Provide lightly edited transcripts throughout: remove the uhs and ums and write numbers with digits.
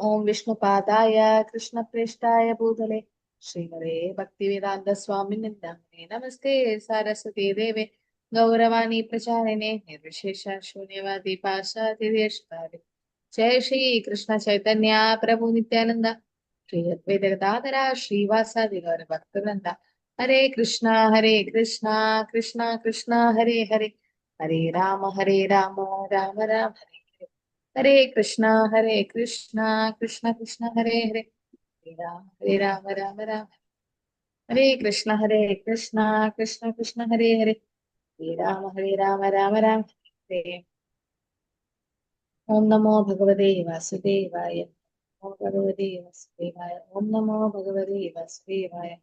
Om Vishnu Padaya Krishna Preshtaya Bhutale Srimade Bhaktivedanta Swaminindamne Namaste Saraswati Deve Gauravani Pracharine Nirvishesha Shunyavadi Pasha Tireshtari Jai Shri Krishna Chaitanya Prabhu Nityananda Shri Advaita Gadadhara Srivasadi Gaura Bhaktivinoda Hare Krishna Krishna Krishna Hare Hare Hare Rama Rama Rama Hare Krishna Krishna Krishna Hare Hare Hare Rama Rama Hare Krishna Krishna Krishna Hare Hare Hare Rama Rama Hare Om Namo Bhagavate Vasudevaya Om Bhagavate Vasudevaya Om Namo Bhagavate Vasudevaya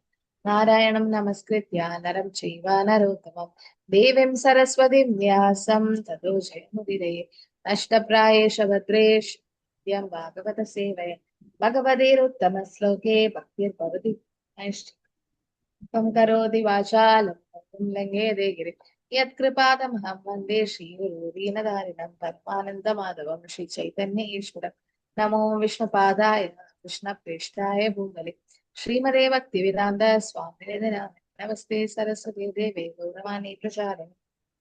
Narayanam Namaskritya Naram Chaiva Narottamam Devim Saraswatim Vyasam Tato Jayamudire Ashtaprayesha Bhadresh Yam Bhagavata Sevaya Bhagavadir Uttama Sloke Bhaktir Bhavati Ashtam Karoti Vachalam Lange Degiri Yat Kripadam Ham Vande Shri Guru Dinadarinam Padmananda Madhavam Shri Chaitanya Ishwaram Namo Vishnu Padaya Krishna Preshtaya Bhutale Srimade Bhaktivedanta Swaminindamne Namaste Saraswati Deve Gauravani Pracharine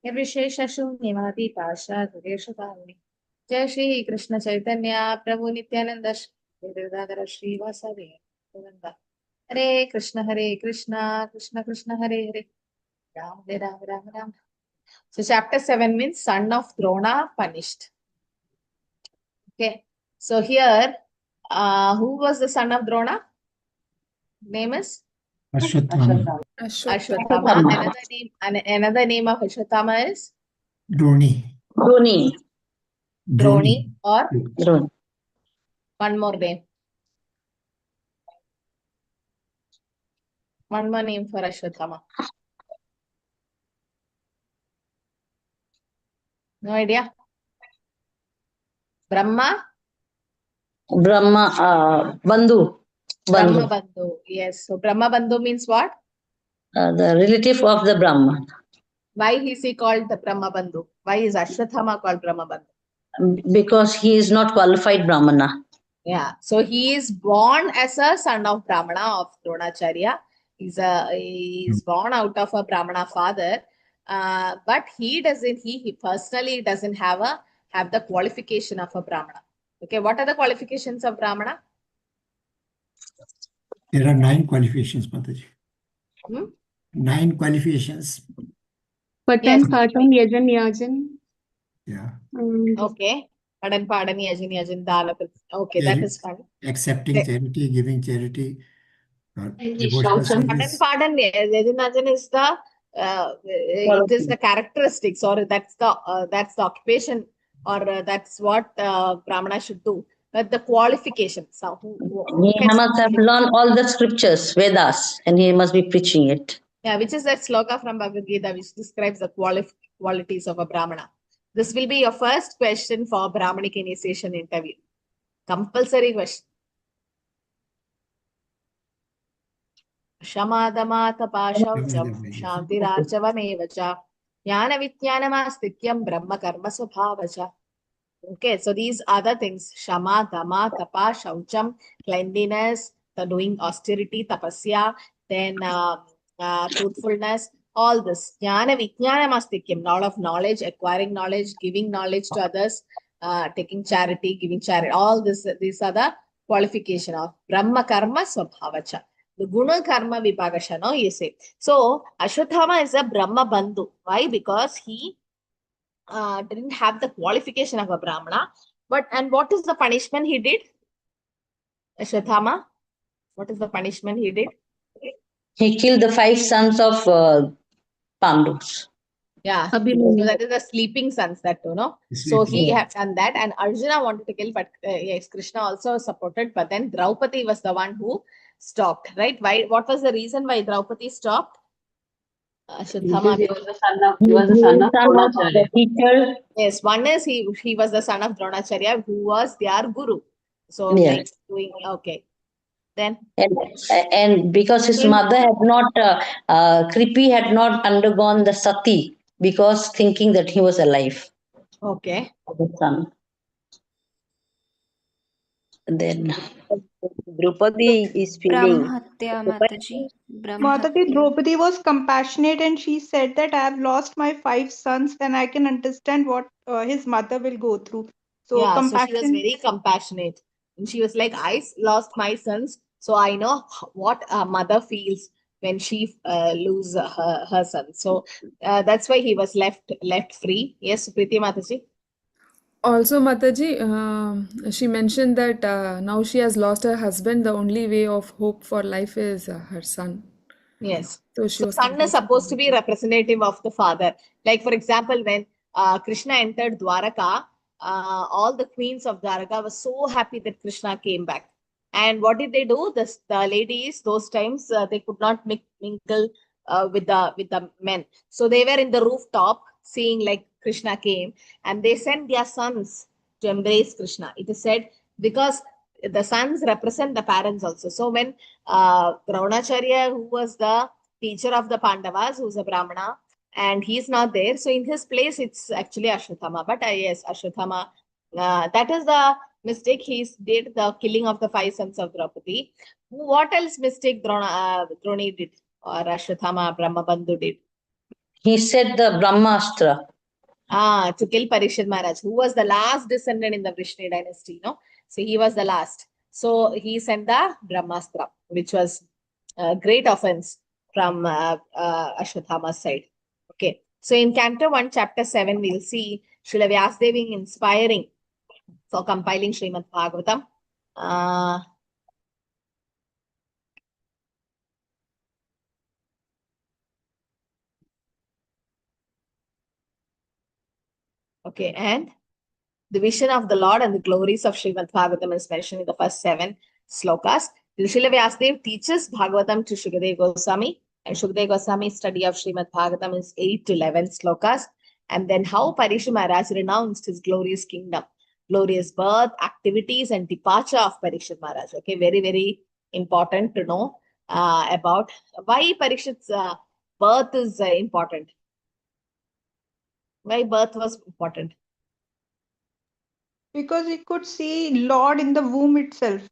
Nirvishesha Shunyavadi Pasha Tireshtari Jai Shri Krishna Chaitanya Prabhu Nityananda Shri Radha Shri Vasadi Hare Krishna Krishna Krishna Hare Hare Ram. So chapter 7 means son of Drona punished. Okay. So here, who was the son of Drona? Name is Ashwatthama. Ashwatthama. Another name of Ashwatthama is Droni. Droni or Droni. one more name. One more name for Ashwatthama. No idea? Brahma Bandhu. Brahma Bandhu. Yes. So Brahma Bandhu means what? The relative of the Brahma. Why is he called the Brahma Bandhu? Why is Ashwatthama called Brahma Bandhu? Because he is not qualified Brahmana. Yeah. So he is born as a son of Brahmana of Dronacharya. He is born out of a Brahmana father. But he personally doesn't have the qualification of a Brahmana. Okay, what are the qualifications of Brahmana? There are 9 qualifications, Mataji. 9 qualifications. Patan, Yajan. Yeah. Okay. Pardon, Yajan, Dala. Okay, that is fine. Accepting charity, giving charity. Devotional service. Pardon, Yajan is the it is the characteristics, or that's the occupation, or that's what Brahmana should do. But the qualifications. So He must have learned all the scriptures, Vedas, and he must be preaching it. Yeah, which is that sloka from Bhagavad Gita, which describes the qualities of a Brahmana. This will be your first question for Brahmanic initiation interview. Compulsory question. Shamadamata Shantirarjavamevacha Jnana Vijnanamastityam Brahma Karma Swabhavacha. Okay, so these are the things: Shama, Dama, Tapa, Shaucham, cleanliness, the doing austerity, tapasya, then truthfulness, all this. Jnana Vijnanamastikyam, lot of knowledge, acquiring knowledge, giving knowledge to others, taking charity, giving charity, all this. These are the qualification of Brahma Karma Swabhavacha. The Guna Karma Vibhagasha, no, you say. So, Ashwatthama is a Brahma Bandhu. Why? Because he didn't have the qualification of a Brahmana. And what is the punishment he did? Ashwatthama, what is the punishment he did? He killed the 5 sons of Pandus. Yeah, so that is the sleeping sons, that too, no? So he had done that, and Arjuna wanted to kill, but yes, Krishna also supported, but then Draupadi was the one who stopped, right? Why? What was the reason why Draupadi stopped? Ashwatthama. He was the son of Dronacharya. Yes, one is he was the son of Dronacharya, who was their guru. So Yes. like okay. Then and because his mother had not Kripi had not undergone the sati, because thinking that he was alive. Okay. The son. Then Draupadi is feeling. Brahmatya Draupadi, Mataji. Mataji, Brahmatya. Draupadi was compassionate and she said that I have lost my 5 sons, then I can understand what his mother will go through. So Yeah, so she was compassion. very compassionate. And she was like, lost my sons, so I know what a mother feels when she loses her son. So that's why he was left free. Yes, Preeti Mataji. Also, Mataji, she mentioned that now she has lost her husband. The only way of hope for life is her son. Yes. So she So was son is supposed to be representative of the father. Like for example, when Krishna entered Dwaraka, all the queens of Dwaraka were so happy that Krishna came back. And what did they do? The ladies those times they could not mingle with the men. So they were in the rooftop seeing like Krishna came, and they sent their sons to embrace Krishna. It is said because the sons represent the parents also. So when Dronacharya, who was the teacher of the Pandavas, who's a Brahmana, and he's not there. So in his place, it's actually Ashwatthama. But yes, Ashwatthama, that is the mistake. He did the killing of the 5 sons of Draupadi. What else mistake Droni did or Ashwatthama Brahmabandhu did? he said the Brahmastra. To kill Parishad Maharaj, who was the last descendant in the Vrishni dynasty, no? So he was the last. So he sent the Brahmastra, which was a great offense from Ashwatthama's side. Okay. So in Canto 1, Chapter 7, we'll see Srila Vyasadevi inspiring for compiling Srimad Bhagavatam. Okay, and the vision of the Lord and the glories of Srimad Bhagavatam is mentioned in the first 7 slokas. Srila Vyasadeva teaches Bhagavatam to Shukadeva Goswami, and Shukadeva Goswami's study of Srimad Bhagavatam is 8 to 11 slokas. And then how Parishad Maharaj renounced his glorious kingdom, glorious birth, activities, and departure of Parishad Maharaj. Okay, very, very important to know about why Parishad's birth is important. Why birth was important? Because he could see Lord in the womb itself.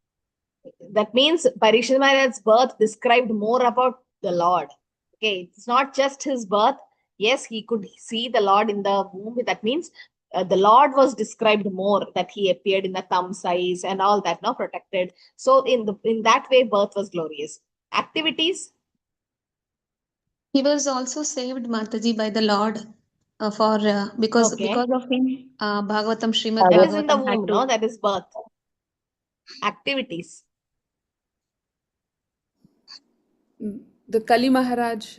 That means Parishad Maharaj's birth described more about the Lord. Okay, it's not just his birth. Yes, he could see the Lord in the womb. That means the Lord was described more, that he appeared in the thumb size and all that, no, protected. So in that way, birth was glorious. Activities? He was also saved, Mataji, by the Lord because Okay. of him, Bhagavatam, Srimad That is in the Bhagavatam womb, had to. no? That is birth. Activities. The Kali Maharaj.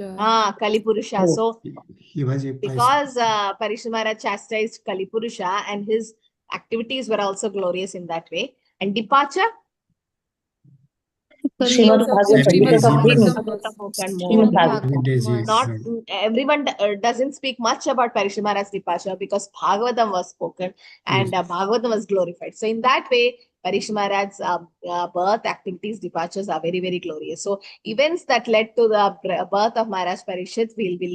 Kali Purusha. Oh, So he was a because Parishad Maharaj chastised Kali Purusha, and his activities were also glorious in that way. And departure? Srimad Bhagavatam. Not everyone doesn't speak much about Parishad Maharaj's departure because Bhagavatam was spoken and Bhagavatam was glorified. So in that way, Parishad Maharaj's birth, activities, departures are very, very glorious. So events that led to the birth of Maharaj Parishad, we'll be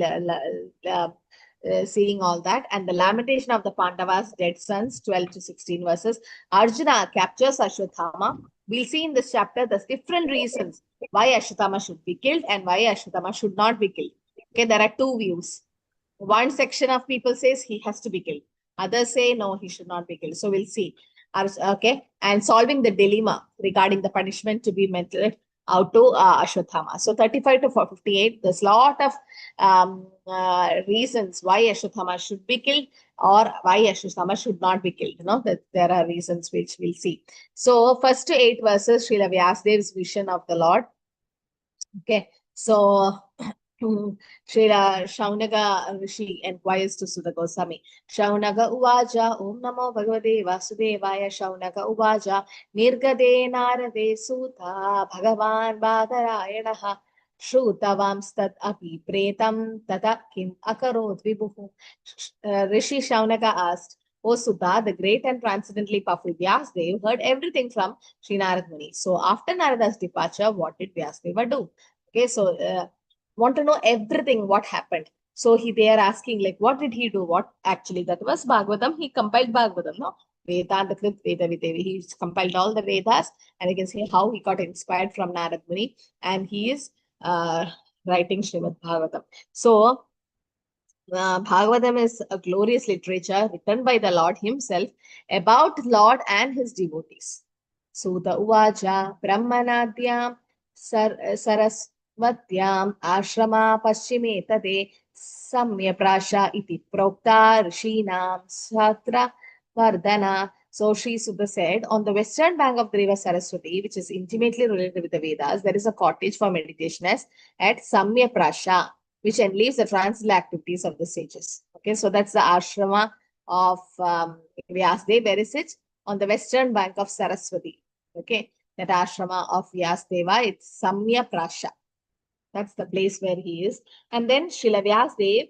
seeing all that. And the lamentation of the Pandavas' dead sons, 12 to 16 verses. Arjuna captures Ashwatthama. We'll see in this chapter the different reasons why Ashwatthama should be killed and why Ashwatthama should not be killed. Okay, there are 2 views. One section of people says he has to be killed. Others say no, he should not be killed. So we'll see. Okay, and solving the dilemma regarding the punishment to be meted out to Ashwatthama. So 35 to 58, there's a lot of reasons why Ashwatthama should be killed or why Ashwatthama should not be killed. You know, that there are reasons which we'll see. So first to 8 verses, Srila Vyasadev's vision of the Lord. Okay, so Srila Shaunaga Rishi inquires to Sudha Goswami. Shaunaga Uvaja, Om Namo Bhagavate Vasudevaya. Shaunaga Uvaja, Nirgade Narade Sutta, Bhagavan Badarayanaha, Shrutavamstad api pretam tata kim akarot vibuhu. Rishi Shaunaga asked, O Sutta, the great and transcendently powerful Vyasadeva heard everything from Sri Narad Muni. So after Narada's departure, what did Vyasadeva do? Okay, so want to know everything, what happened. So they are asking, like, what did he do? What actually, that was Bhagavatam. He compiled Bhagavatam, no? Vedanta-krit Veda-videvi. He's compiled all the Vedas, and you can see how he got inspired from Narad Muni, and he is writing Srimad Bhagavatam. So, Bhagavatam is a glorious literature written by the Lord himself about Lord and his devotees. Suta Uvaja Brahmanadyam Sarasvatyam Ashrama Paschime Tade Samya Prasha Iti Prokta Rishinam Satra Vardhana. So Sri Suta said, on the western bank of the river Saraswati, which is intimately related with the Vedas, there is a cottage for meditationers at Samya Prasha, which enleaves the transcendental activities of the sages. Okay, so that's the ashrama of Vyasdev. Where is it? On the western bank of Saraswati. Okay, that ashrama of Vyasdeva, it's Samya Prasha. That's the place where he is. And then Srila Vyasdev,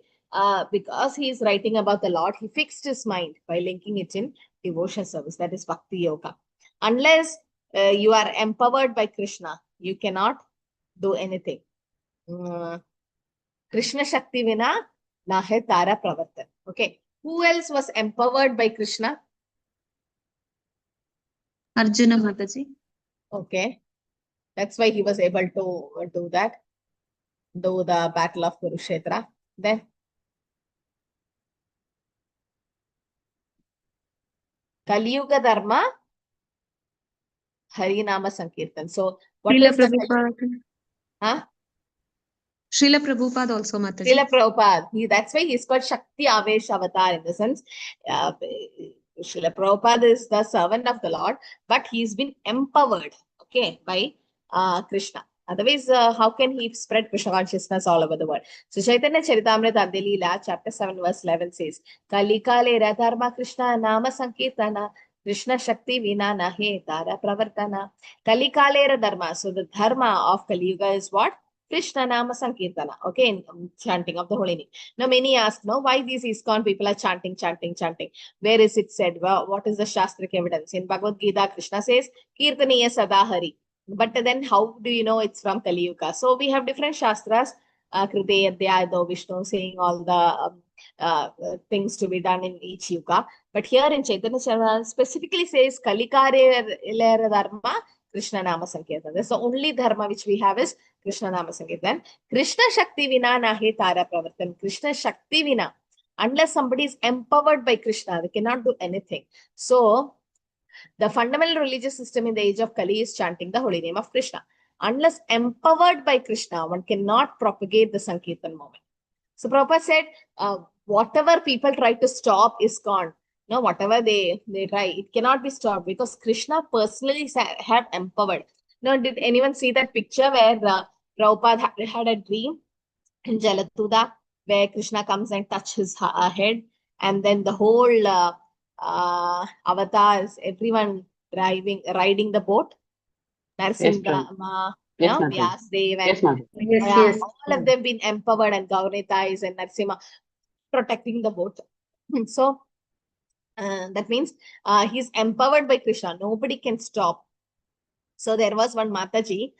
because he is writing about the Lord, he fixed his mind by linking it in devotion service. That is Bhakti Yoga. Unless you are empowered by Krishna, you cannot do anything. Krishna Shakti Vina Nahe Tara Pravartan. Okay. Who else was empowered by Krishna? Arjuna Mataji. Okay. That's why he was able to do that. Do the battle of Kurukshetra. Then Kali Yuga Dharma Harinama Sankirtan. So what Srila is the Prabhupada. huh? Srila Prabhupada also, Mataji. Srila Prabhupada. That's why he's called Shakti Avesh Avatar, in the sense. Srila Prabhupada is the servant of the Lord, but he's been empowered, okay, by Krishna. Otherwise, how can he spread Krishna consciousness all over the world? So Chaitanya Charitamrita Adilila, chapter 7, verse 11 says, Kali Kale Dharma Krishna Nama Sankirtana Krishna Shakti Vina Nahe Tara Pravartana. Kali Kale Dharma. So the dharma of Kali Yuga is what? Krishna Nama Sankirtana. Okay, in chanting of the holy name. Now many ask, no, why these ISKCON people are chanting? Where is it said? Well, what is the Shastric evidence? In Bhagavad Gita, Krishna says, Kirtaniya Sadahari. But then how do you know it's from Kali Yuga? So we have different Shastras, Krite, Adhyaya, Vishnu, saying all the things to be done in each Yuga. But here in Chaitanya Charita specifically says, Kalikare Dharma, Krishna Nama Sankirtan. That's the only dharma which we have is Krishna Nama Sankirtan. Krishna Shakti Vina Nahe Tara Pravartan. Krishna Shakti Vina. Unless somebody is empowered by Krishna, they cannot do anything. So, the fundamental religious system in the age of Kali is chanting the holy name of Krishna. Unless empowered by Krishna, one cannot propagate the Sankirtan movement. So Prabhupada said, whatever people try to stop ISKCON, no, whatever they try, it cannot be stopped because Krishna personally have empowered. Now, did anyone see that picture where Prabhupada had a dream in Jalatuda, where Krishna comes and touches his head, and then the whole avatars, everyone riding the boat? Narsimha, Yes, no? Mataji. Vyasdev, and Yes, Mataji. Yes. all of them been empowered, and Gaunita is and Narsimha protecting the boat. So that means he's empowered by Krishna. Nobody can stop. So there was one Mataji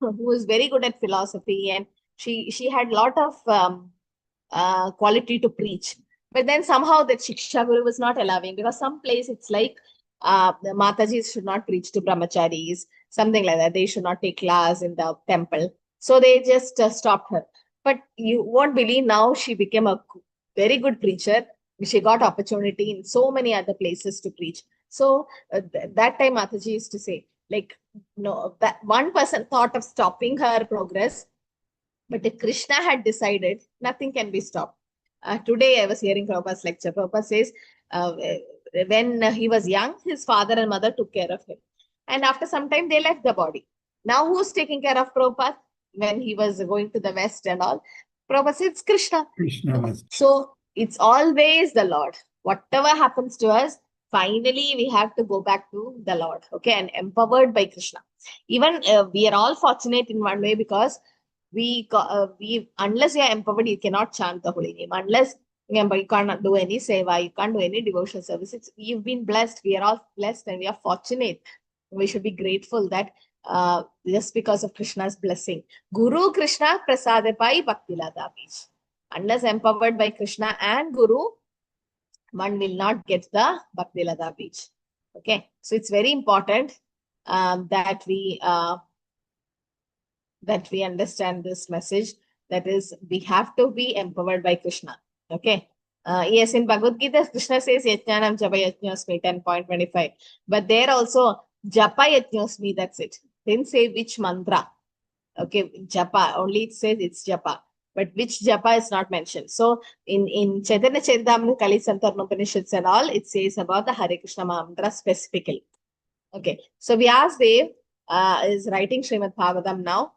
who was very good at philosophy, and she had a lot of quality to preach. But then somehow the Shiksha Guru was not allowing, because some place it's like the Matajis should not preach to brahmacharis, something like that. They should not take class in the temple. So they just stopped her. But you won't believe, now she became a very good preacher. She got opportunity in so many other places to preach. So that time Mataji used to say, like, no, that one person thought of stopping her progress, but if Krishna had decided, nothing can be stopped. Today I was hearing Prabhupada's lecture. Prabhupada says, when he was young, his father and mother took care of him. And after some time, they left the body. Now who's taking care of Prabhupada when he was going to the West and all? Prabhupada says, it's Krishna. Krishna was. So it's always the Lord. Whatever happens to us, finally we have to go back to the Lord. Okay, and empowered by Krishna. Even we are all fortunate in one way, because we unless you are empowered, you cannot chant the holy name. Unless you cannot do any seva, you can't do any devotional service. You've been blessed. We are all blessed, and we are fortunate. We should be grateful that just because of Krishna's blessing. Guru Krishna Prasade Pai Bhakti Lada Beach. Unless empowered by Krishna and Guru, one will not get the Bhakti Lata Beach. Okay, so it's very important that we understand this message. That is, we have to be empowered by Krishna. Okay. Yes, in Bhagavad Gita, Krishna says Yajnanam Japa Yajñosmi 10.25. But there also Japa Yajñosmi, that's it. Didn't say which mantra. Okay, Japa, only it says it's Japa. But which Japa is not mentioned. So in Chaitanya Charitamrita, Kali Santarna Upanishads and all, it says about the Hare Krishna mantra specifically. Okay, so Vyasadeva is writing Srimad Bhagavatam now.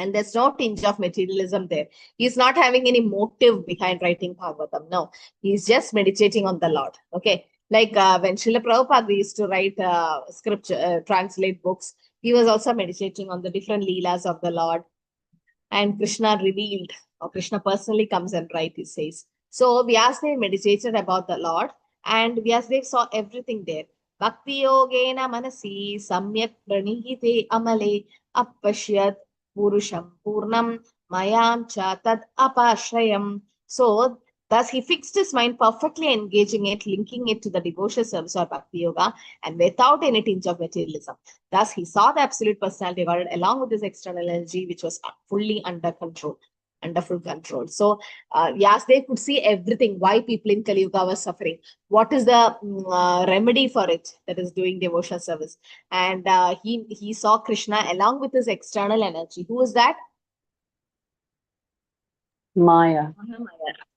And there's no tinge of materialism there. He's not having any motive behind writing Bhagavatam. No, he's just meditating on the Lord. Okay, like when Srila Prabhupada used to write scripture, translate books, he was also meditating on the different leelas of the Lord. And Krishna revealed, or Krishna personally comes and writes, he says. So Vyasadeva meditated about the Lord, and Vyasadeva saw everything there. Bhakti yogena manasi samyak pranihite amale appashyat Purusham Purnam Mayam Cha Tad Apashrayam. So thus he fixed his mind perfectly, engaging it, linking it to the devotional service or Bhakti Yoga, and without any tinge of materialism. Thus he saw the absolute personality God along with his external energy, which was fully under control, under full control. So Vyasadeva could see everything, why people in Kali Yuga were suffering, what is the remedy for it, that is doing devotional service. And he saw Krishna along with his external energy. Who is that? Maya.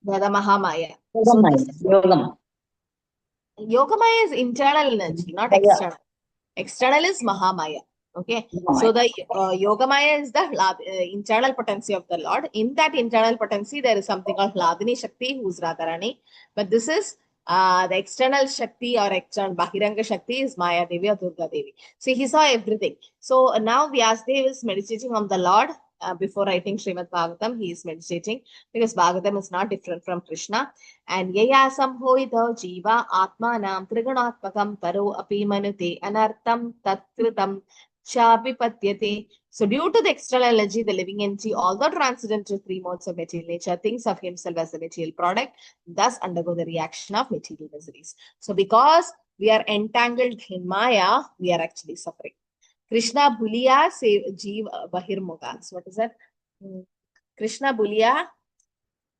The Mahamaya. Yogamaya. Yogamaya is internal energy, not external. External is Mahamaya. Okay, so the Yogamaya is the internal potency of the Lord. In that internal potency, there is something called Hladini Shakti, who is Radharani. But this is the external Shakti or external Bahiranga Shakti is Maya Devi or Durga Devi. So he saw everything. So now Vyasadeva is meditating on the Lord. Before writing Srimad Bhagavatam, he is meditating because Bhagavatam is not different from Krishna. And Yaya Samhoida Jiva Atmanam Trigunatmakam Paro Api Manute Anartam Tatkritam Chapipatyate. So due to the external energy, the living entity, although transcendent to three modes of material nature, thinks of himself as a material product, thus undergo the reaction of material miseries. So because we are entangled in Maya, we are actually suffering. Krishna Bhuliya se Jeev Bahirmuga. So what is that? Krishna Bhuliya.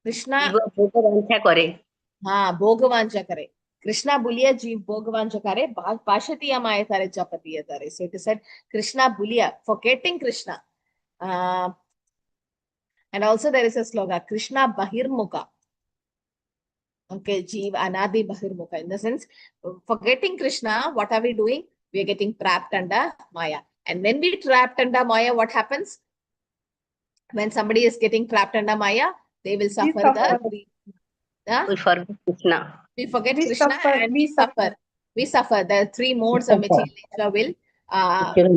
Krishna Bhogavansha kare. Bhogavansha kare. Krishna Bhuliya Jeev Bhogavansha kare. Pashatiya Maya tare Japatiya tare. So it is said Krishna Bhuliya, forgetting Krishna. And also there is a slogan, Krishna Bahirmuka. Okay, Jeev Anadi Bahirmuka. In the sense, forgetting Krishna, what are we doing? We are getting trapped under Maya. And when we trapped under Maya, what happens? When somebody is getting trapped under Maya, they will suffer We forget Krishna. We forget Krishna and we suffer. We suffer. The three modes of material nature will Get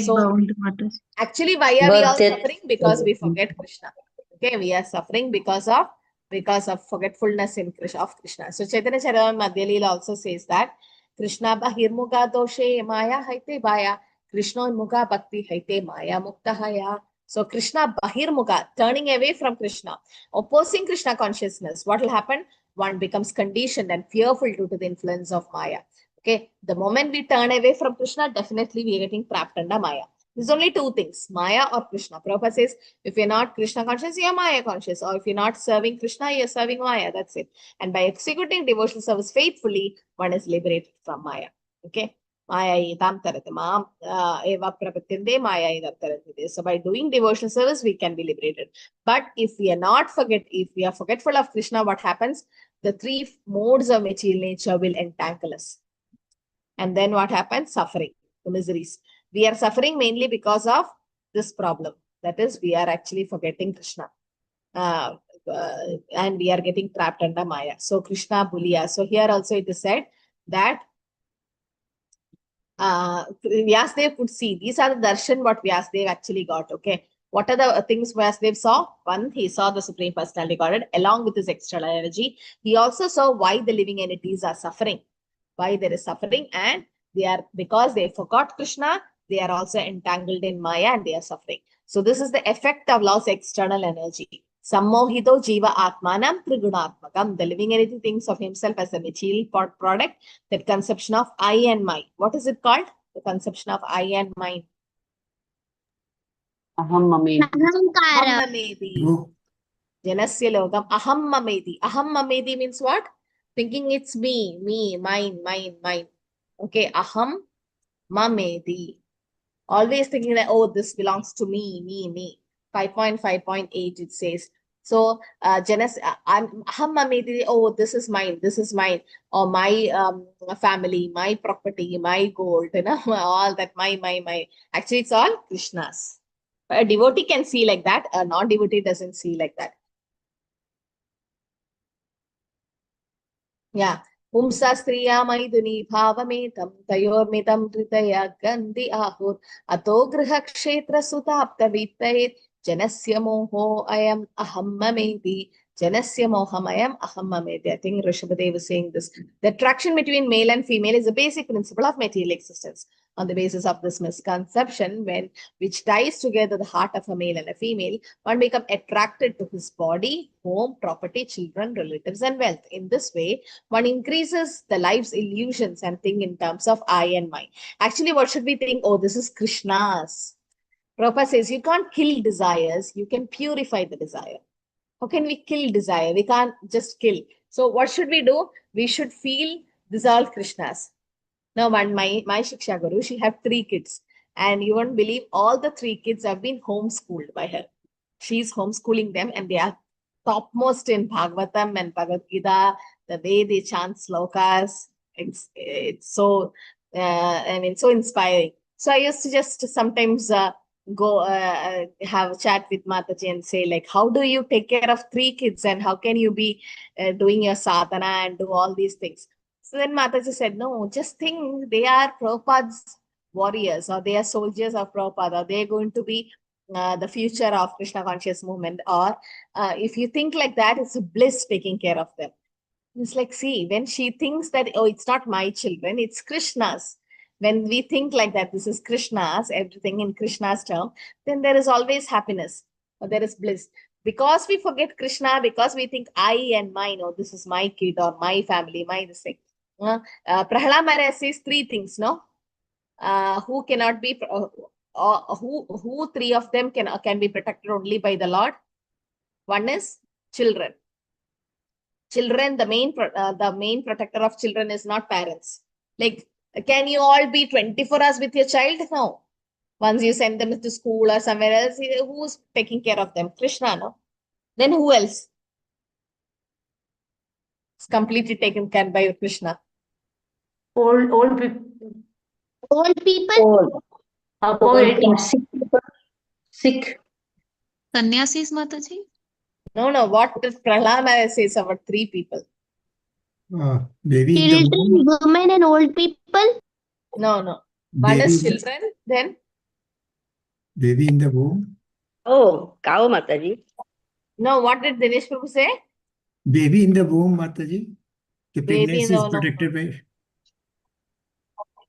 bound. Actually, why are we all suffering? Because we forget Krishna. Okay, we are suffering because of forgetfulness in Krishna. So Chaitanya Charitamrita Madhya Leela also says that Krishna Bahirmuga Doshe Maya Haite Baya Krishna Muga Bhakti Haite Maya Mukta Haya. So Krishna Bahirmuga, turning away from Krishna, opposing Krishna consciousness, what will happen? One becomes conditioned and fearful due to the influence of Maya. Okay, the moment we turn away from Krishna, definitely we are getting trapped under Maya. There's only two things, Maya or Krishna. Prabhupada says, if you're not Krishna conscious, you're Maya conscious. Or if you're not serving Krishna, you're serving Maya. That's it. And by executing devotional service faithfully, one is liberated from Maya. Okay. Maya idam tarate maam eva prapatyande Maya idam tarate. So by doing devotional service, we can be liberated. But if we are forgetful of Krishna, what happens? The three modes of material nature will entangle us. And then what happens? Suffering, the miseries. We are suffering mainly because of this problem. That is, we are actually forgetting Krishna. And we are getting trapped under Maya. So Krishna Bhuliya. So here also it is said that Vyasadeva could see. These are the darshan what Vyasadeva actually got. Okay. What are the things Vyasadeva saw? One, he saw the Supreme Personality Godhead along with his external energy. He also saw why the living entities are suffering. Why there is suffering, and because they forgot Krishna, they are also entangled in Maya and they are suffering. So this is the effect of lost external energy. Sammohito jiva atmanam trigunatmakam. The living entity thinks of himself as a material product. That conception of I and mine. What is it called? The conception of I and mine. Aham mamedi. Aham mamedi. Janasya logam aham mamedi. Aham mamedi means what? Thinking it's me, mine. Okay, aham mamedi. Always thinking that, oh, this belongs to me. 5.5.8 it says. So, aham mamedi, oh, this is mine. Or my family, my property, my gold, all that, my. Actually, it's all Krishna's. A devotee can see like that. A non-devotee doesn't see like that. Yeah. Pumsa striya maiduni bhavametam tayormitam tritaya gandhi ahur ato griha kshetra sutapta vittayet janasya moho ayam aham mameti janasya mohamayam aham mameti. I think Rishabhadev was saying this. The attraction between male and female is a basic principle of material existence. On the basis of this misconception, which ties together the heart of a male and a female, one becomes attracted to his body, home, property, children, relatives, and wealth. In this way, one increases the life's illusions and think in terms of I and mine. Actually, what should we think? Oh, this is Krishna's. Prabhupada says you can't kill desires, you can purify the desire. How can we kill desire? We can't just kill. So what should we do? We should feel this is all Krishna's. Now, my Shiksha Guru, she had 3 kids. And you won't believe all the 3 kids have been homeschooled by her. She's homeschooling them and they are topmost in Bhagavatam and Bhagavad Gita. The way they chant slokas, it's so, so inspiring. So I used to just sometimes go have a chat with Mataji and say, like, how do you take care of 3 kids and how can you be doing your sadhana and do all these things? So then Mataji said, no, just think they are Prabhupada's warriors or they are soldiers of Prabhupada, or they are going to be the future of Krishna conscious movement. Or if you think like that, it's a bliss taking care of them. It's like, see, when she thinks that, oh, it's not my children, it's Krishna's. When we think like that, this is Krishna's, everything in Krishna's term, then there is always happiness or there is bliss. Because we forget Krishna, because we think I and mine, or this is my kid or my family, my this thing. Prahlad Maharaj says 3 things, no? Who cannot be, who 3 of them can be protected only by the Lord? One is children. Children, the main protector of children is not parents. Like, can you all be 24 hours with your child? No. Once you send them to school or somewhere else, who's taking care of them? Krishna, no? Then who else? It's completely taken care by Krishna. Old people. Old people? Accommodating sick people. Sick. Sannyasis, Mataji? No. What does Prahlad Maharaj says about 3 people? Baby in the Children, womb. women, and old people? No. One is Baby, children, then? baby in the womb. Oh, cow Mataji. No, what did Dinesh Prabhu say? Baby in the womb, Mataji. The Baby pregnancy in the is womb. protected by.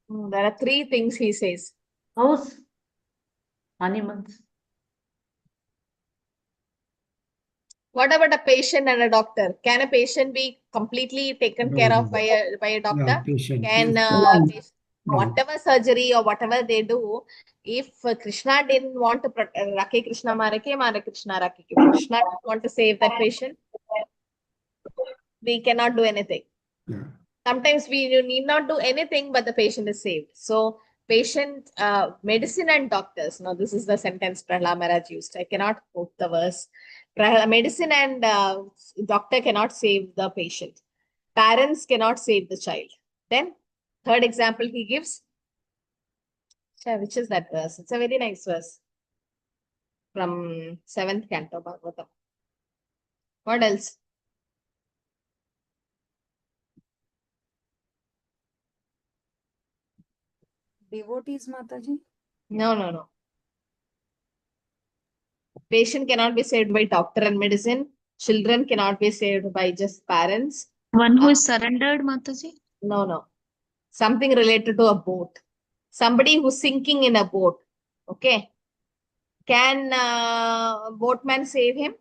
There are 3 things he says. House. Animals. What about a patient and a doctor? Can a patient be completely taken care of by a doctor? No, patient. Can No. whatever surgery or whatever they do, if Krishna didn't want to Rakhe Krishna Marake, Mare Krishna Rakhe. If Krishna didn't want to save that patient, we cannot do anything. Yeah. Sometimes we need not do anything, but the patient is saved. So patient, medicine and doctors. Now, this is the sentence Prahlad Maharaj used. I cannot quote the verse. Medicine and doctor cannot save the patient. Parents cannot save the child. Then, 3rd example he gives. Which is that verse? It's a very nice verse. From 7th Canto Bhagavatam. What else? Devotees, Mataji? No. Patient cannot be saved by doctor and medicine. Children cannot be saved by just parents. One who is surrendered, Mataji? No. Something related to a boat. Somebody who's sinking in a boat. Okay. Can boatman save him?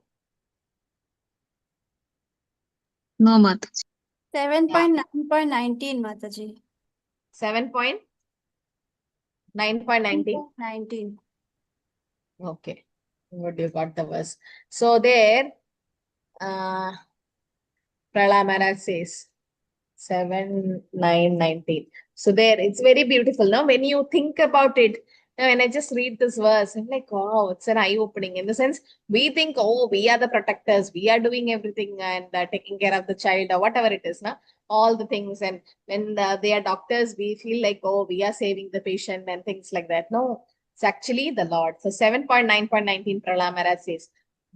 No, Mataji. 7.9.19, Mataji. 7.9.19. 19. Okay. What you got the verse? So there, Pralamara says 7.9.19. So there, it's very beautiful. Now, when you think about it, now when I just read this verse, I'm like, wow, it's an eye-opening. In the sense, we think, oh, we are the protectors, we are doing everything and taking care of the child or whatever it is, na? All the things. And when they are doctors, we feel like, oh, we are saving the patient and things like that. No, it's actually the Lord. So 7.9.19 Pralamara says,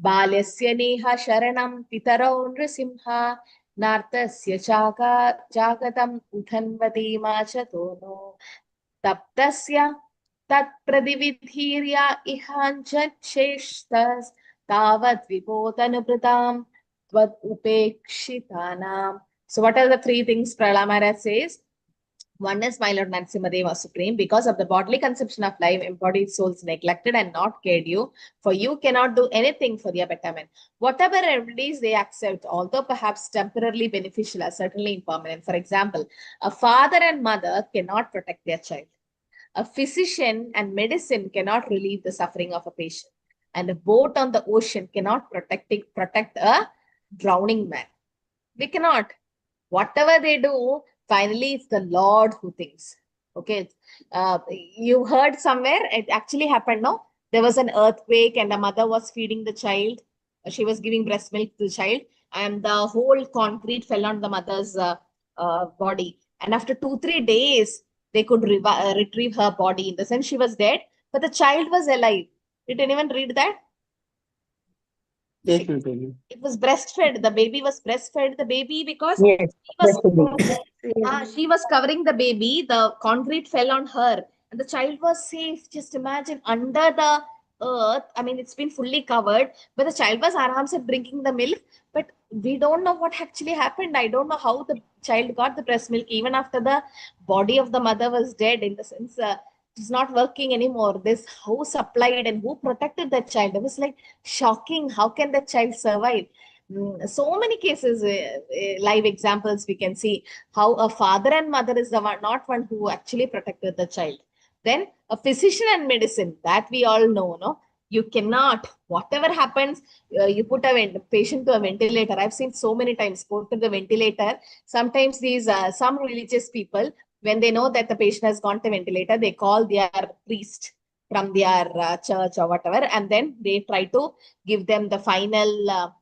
Balyasya neha sharanam pitarau nrisimha Nartasya jagatam udhanvati tono taptasya tat pradividhirya ihanchat sheshtas tavat vipotanupratam tvad upekshitanam. So what are the three things Pralamara says? One is my Lord Narasimhadeva Supreme, because of the bodily conception of life, embodied souls neglected and not cared you, for you cannot do anything for their betterment. Whatever remedies they accept, although perhaps temporarily beneficial, are certainly impermanent. For example, a father and mother cannot protect their child. A physician and medicine cannot relieve the suffering of a patient. And a boat on the ocean cannot protect a drowning man. We cannot. Whatever they do, finally, it's the Lord who thinks. Okay. You heard somewhere, it actually happened, no? There was an earthquake and a mother was feeding the child. She was giving breast milk to the child, and the whole concrete fell on the mother's body. And after 2-3 days, they could retrieve her body. In the sense, she was dead, but the child was alive. Did anyone read that? It was breastfed. The baby was breastfed. The baby, because Yes, she was covering the baby, the concrete fell on her, and the child was safe. Just imagine, under the earth. I mean, it's been fully covered, but the child was aramse drinking the milk. But we don't know what actually happened. I don't know how the child got the breast milk, even after the body of the mother was dead. In the sense, it's not working anymore. This who supplied and who protected that child? It was like shocking. How can that child survive? So many cases, live examples we can see how a father and mother is the one, not one who actually protected the child. Then a physician and medicine, that we all know, no? You cannot, whatever happens, you put a patient to a ventilator. I've seen so many times, go to the ventilator. Sometimes these, some religious people, when they know that the patient has gone to ventilator, they call their priest from their church or whatever, and then they try to give them the final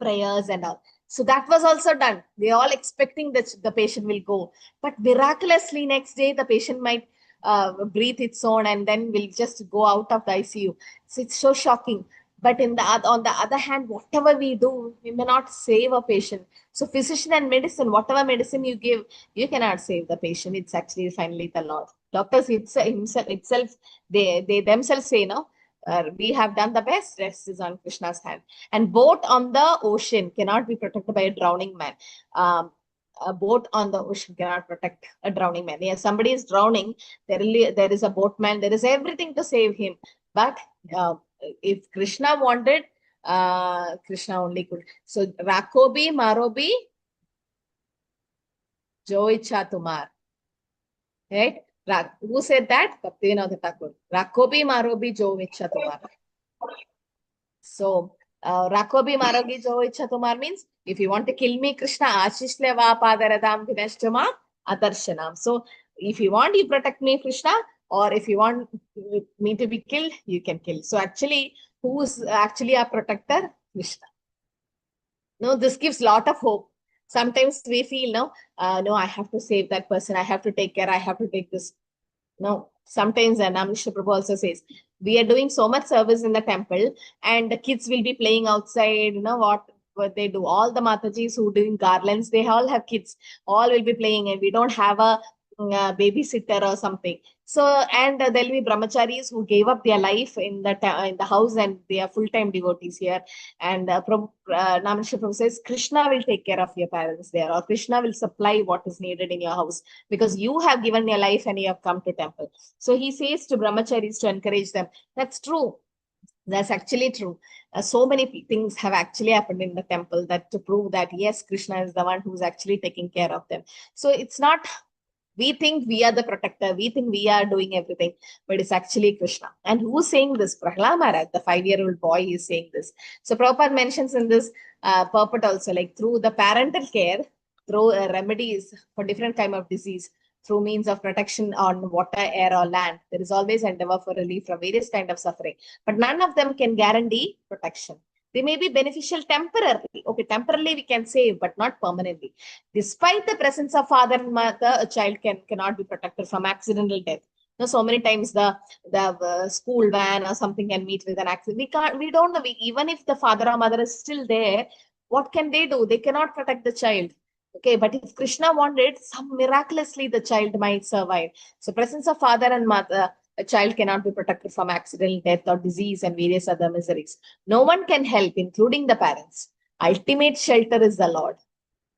prayers and all. So that was also done. They all expecting that the patient will go, but miraculously next day the patient might breathe its own and then will just go out of the ICU. So it's so shocking. But on the other hand, whatever we do, we may not save a patient. So physician and medicine, whatever medicine you give, you cannot save the patient. It's actually finally the Lord. Doctors itself, they themselves say, no, we have done the best. Rest is on Krishna's hand. And boat on the ocean cannot be protected by a drowning man. A boat on the ocean cannot protect a drowning man. Yes, somebody is drowning. There is a boatman. There is everything to save him. But if Krishna wanted, Krishna only could. So Rakobi Marobi Jo Icha Tumar. Right? Who said that? Bhaktivinoda Thakur. Rakobi Marobi Jo Icha Tumar. So Rakobi Marobi Jo Icha Tumar means, if you want to kill me, Krishna, Ashishle Va Padaradam Vinashtama Adarshanam. So if you want, you protect me, Krishna, or if you want me to be killed, you can kill. So actually, who's actually a protector? Krishna. No, this gives lot of hope. Sometimes we feel, no, I have to save that person. I have to take care. I have to take this. No, sometimes, and Amrisha Prabhu also says, we are doing so much service in the temple, and the kids will be playing outside. You know what they do? All the Matajis who doing garlands, they all have kids. All will be playing, and we don't have a babysitter or something. So, and there'll be brahmacharis who gave up their life in the house, and they are full-time devotees here. And Namrisha Prabhu says, Krishna will take care of your parents there, or Krishna will supply what is needed in your house, because you have given your life and you have come to temple. So he says to brahmacharis to encourage them. That's true. That's actually true. So many things have actually happened in the temple that to prove that yes, Krishna is the one who's actually taking care of them. So it's not, we think we are the protector, we think we are doing everything, but it's actually Krishna. And who's saying this? Prahlad Maharaj, the 5-year-old boy, is saying this. So Prabhupada mentions in this purport also, like through the parental care, through remedies for different kind of disease, through means of protection on water, air, or land, there is always endeavor for relief from various kind of suffering. But none of them can guarantee protection. They may be beneficial temporarily. Okay, temporarily we can save, but not permanently. Despite the presence of father and mother, a child cannot be protected from accidental death. So many times the school van or something can meet with an accident. We don't know. Even if the father or mother is still there, what can they do? They cannot protect the child. Okay, but if Krishna wanted, some miraculously the child might survive. So presence of father and mother, a child cannot be protected from accidental death or disease and various other miseries. No one can help, including the parents. Ultimate shelter is the Lord.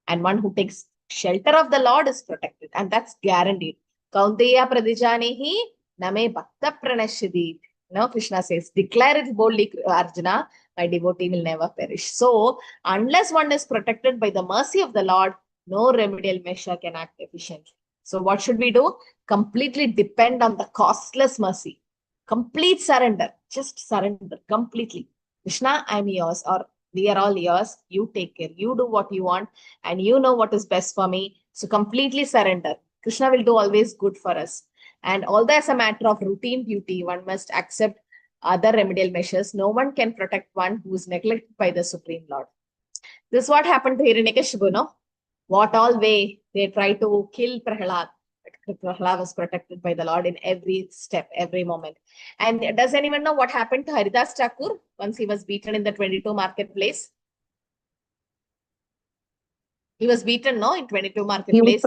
And one who takes shelter of the Lord is protected. And that's guaranteed. Kaunteya pradijanehi name bhakta pranashidi. No, Krishna says, declare it boldly, Arjuna, my devotee will never perish. So, unless one is protected by the mercy of the Lord, no remedial measure can act efficiently. So, what should we do? Completely depend on the costless mercy. Complete surrender. Just surrender completely. Krishna, I'm yours, or we are all yours. You take care. You do what you want, and you know what is best for me. So, completely surrender. Krishna will do always good for us. And although as a matter of routine duty, one must accept other remedial measures, no one can protect one who is neglected by the Supreme Lord. This is what happened to Hiranyakashipu, no? What all way they tried to kill Prahlad. But Prahlad was protected by the Lord in every step, every moment. And does anyone know what happened to Haridas Thakur once he was beaten in the 22 marketplace? He was beaten, no, in 22 marketplace.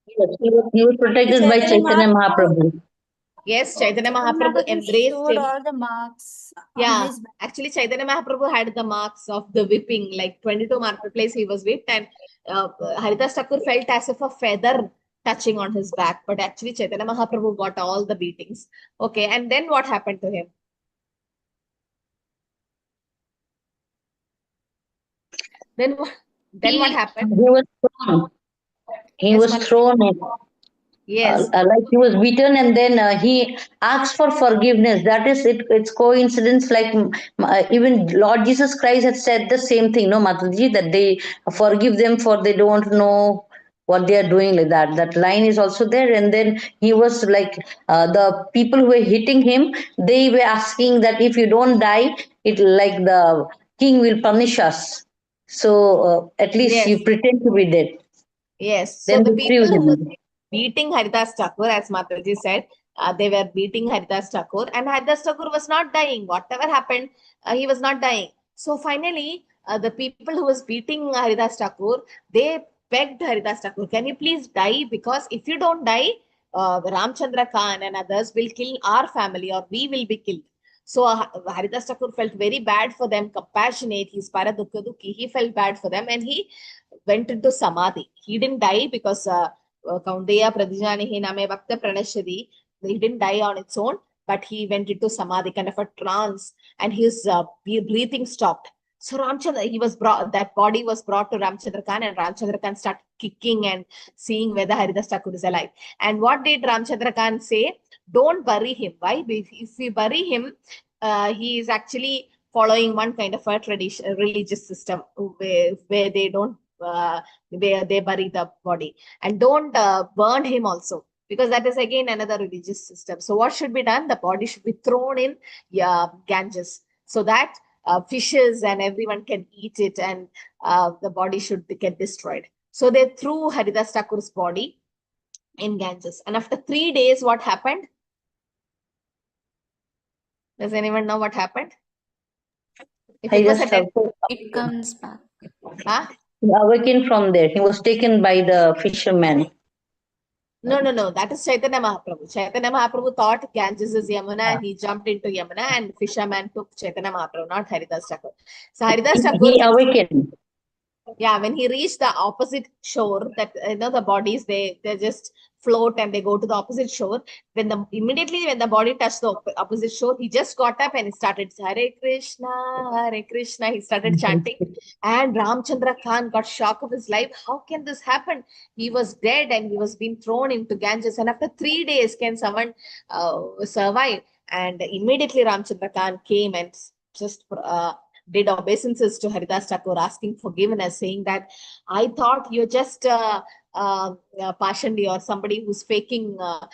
He was protected by Chaitanya Mahaprabhu. Yes, Chaitanya Mahaprabhu embraced him. All the marks. Yeah, actually Chaitanya Mahaprabhu had the marks of the whipping, like 22 marketplace he was whipped, and Haridas Thakur felt as if a feather touching on his back, but actually Chaitanya Mahaprabhu got all the beatings. Okay, and then what happened to him? Then what happened? He was thrown. He was thrown. Yes. Like he was beaten, and then he asked for forgiveness. That is it. It's coincidence. Like even Lord Jesus Christ had said the same thing, no, Mataji, that they forgive them for they don't know what they are doing, like that. That line is also there. And then he was like, the people who were hitting him, they were asking that if you don't die, it like the king will punish us. So at least you pretend to be dead. Yes. So Then the they people threw who were him. beating Haridas Thakur, as Mataji said, they were beating Haridas Thakur, and Haridas Thakur was not dying. Whatever happened, he was not dying. So finally, the people who was beating Haridas Thakur, they begged Haridas Thakur, can you please die? Because if you don't die, Ramchandra Khan and others will kill our family, or we will be killed. So Haridas Thakur felt very bad for them, compassionate. He's paradukha dukhi. He felt bad for them, and he went into samadhi. He didn't die because Kaunteya Pradijanihi Name Bhakta Pranashadi. He didn't die on its own, but he went into samadhi, kind of a trance, and his breathing stopped. So Ramchandra, that body was brought to Ramchandra Khan, and Ramchandra Khan started kicking and seeing whether Haridas Thakur is alive. And what did Ramchandra Khan say? Don't bury him. Why? If we bury him, he is actually following one kind of a tradition, religious system where they don't, where they bury the body, and don't burn him also, because that is again another religious system. So what should be done? The body should be thrown in Ganges, so that fishes and everyone can eat it, and the body should get destroyed. So they threw Haridas Thakur's body in Ganges, and after 3 days, what happened? Does anyone know what happened? If it was a dead, it comes back. Huh? He awakened from there. He was taken by the fisherman. No. That is Chaitanya Mahaprabhu. Chaitanya Mahaprabhu thought Ganges is Yamuna, and he jumped into Yamuna, and fisherman took Chaitanya Mahaprabhu, not Haridas Thakur. So Haridas Thakur, He awakened. Yeah, when he reached the opposite shore, that the bodies they just float and they go to the opposite shore. Immediately when the body touched the opposite shore, he just got up and he started Hare Krishna, Hare Krishna. He started chanting, and Ramchandra Khan got shock of his life. How can this happen? He was dead and he was being thrown into Ganges, and after 3 days, can someone survive? And immediately Ramchandra Khan came and just did obeisances to Haridas Thakur, asking forgiveness, saying that I thought you're just Pashandi or somebody who's faking a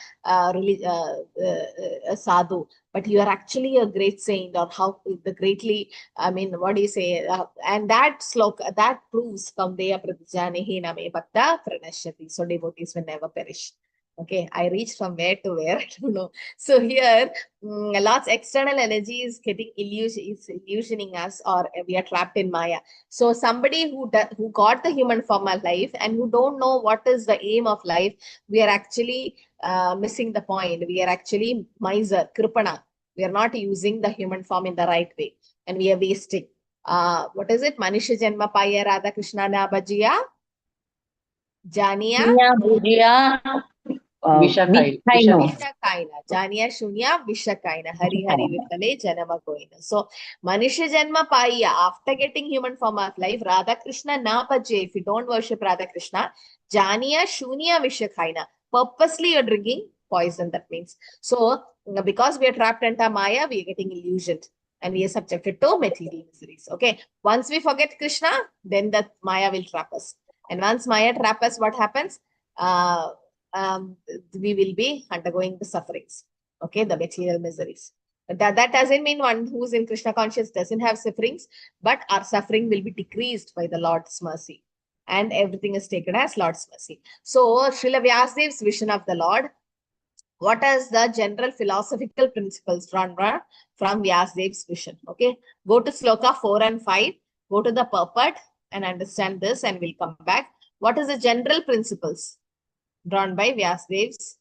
sadhu, but you are actually a great saint, or how the greatly, I mean, what do you say? And that sloka, that proves Kaundeya Pratijane Name Bhakta Pranashyati. So devotees will never perish. Okay, I reached from where to where, I don't know. So here, lots external energy is getting illusioning us, or we are trapped in Maya. So somebody who got the human form of life and who don't know what is the aim of life, we are actually missing the point. We are actually miser, kripana. We are not using the human form in the right way, and we are wasting. What is it? Manisha Janma Paya Radha Krishna Na Bhajiya Janiya Bhujiya, Vishakaina. Vishakaina. Janiya Shunya Vishakaina. Hari Hari Vitale Janama Koina. So Manisha Janma Paya, after getting human form of life, Radha Krishna Na Bhaje. If you don't worship Radha Krishna, Janiya Shunya Vishakaina. Purposely you're drinking poison, that means. So because we are trapped into Maya, we are getting illusioned. And we are subjected to material miseries. Okay. Once we forget Krishna, then that Maya will trap us. And once Maya trap us, what happens? We will be undergoing the sufferings. Okay, the material miseries. That doesn't mean one who's in Krishna conscious doesn't have sufferings, but our suffering will be decreased by the Lord's mercy. And everything is taken as Lord's mercy. So, Srila Vyasadev's vision of the Lord. What is the general philosophical principles from Vyasadev's vision? Okay, go to Sloka 4 and 5, go to the purport and understand this, and we'll come back. What is the general principles drawn by Vyasadev's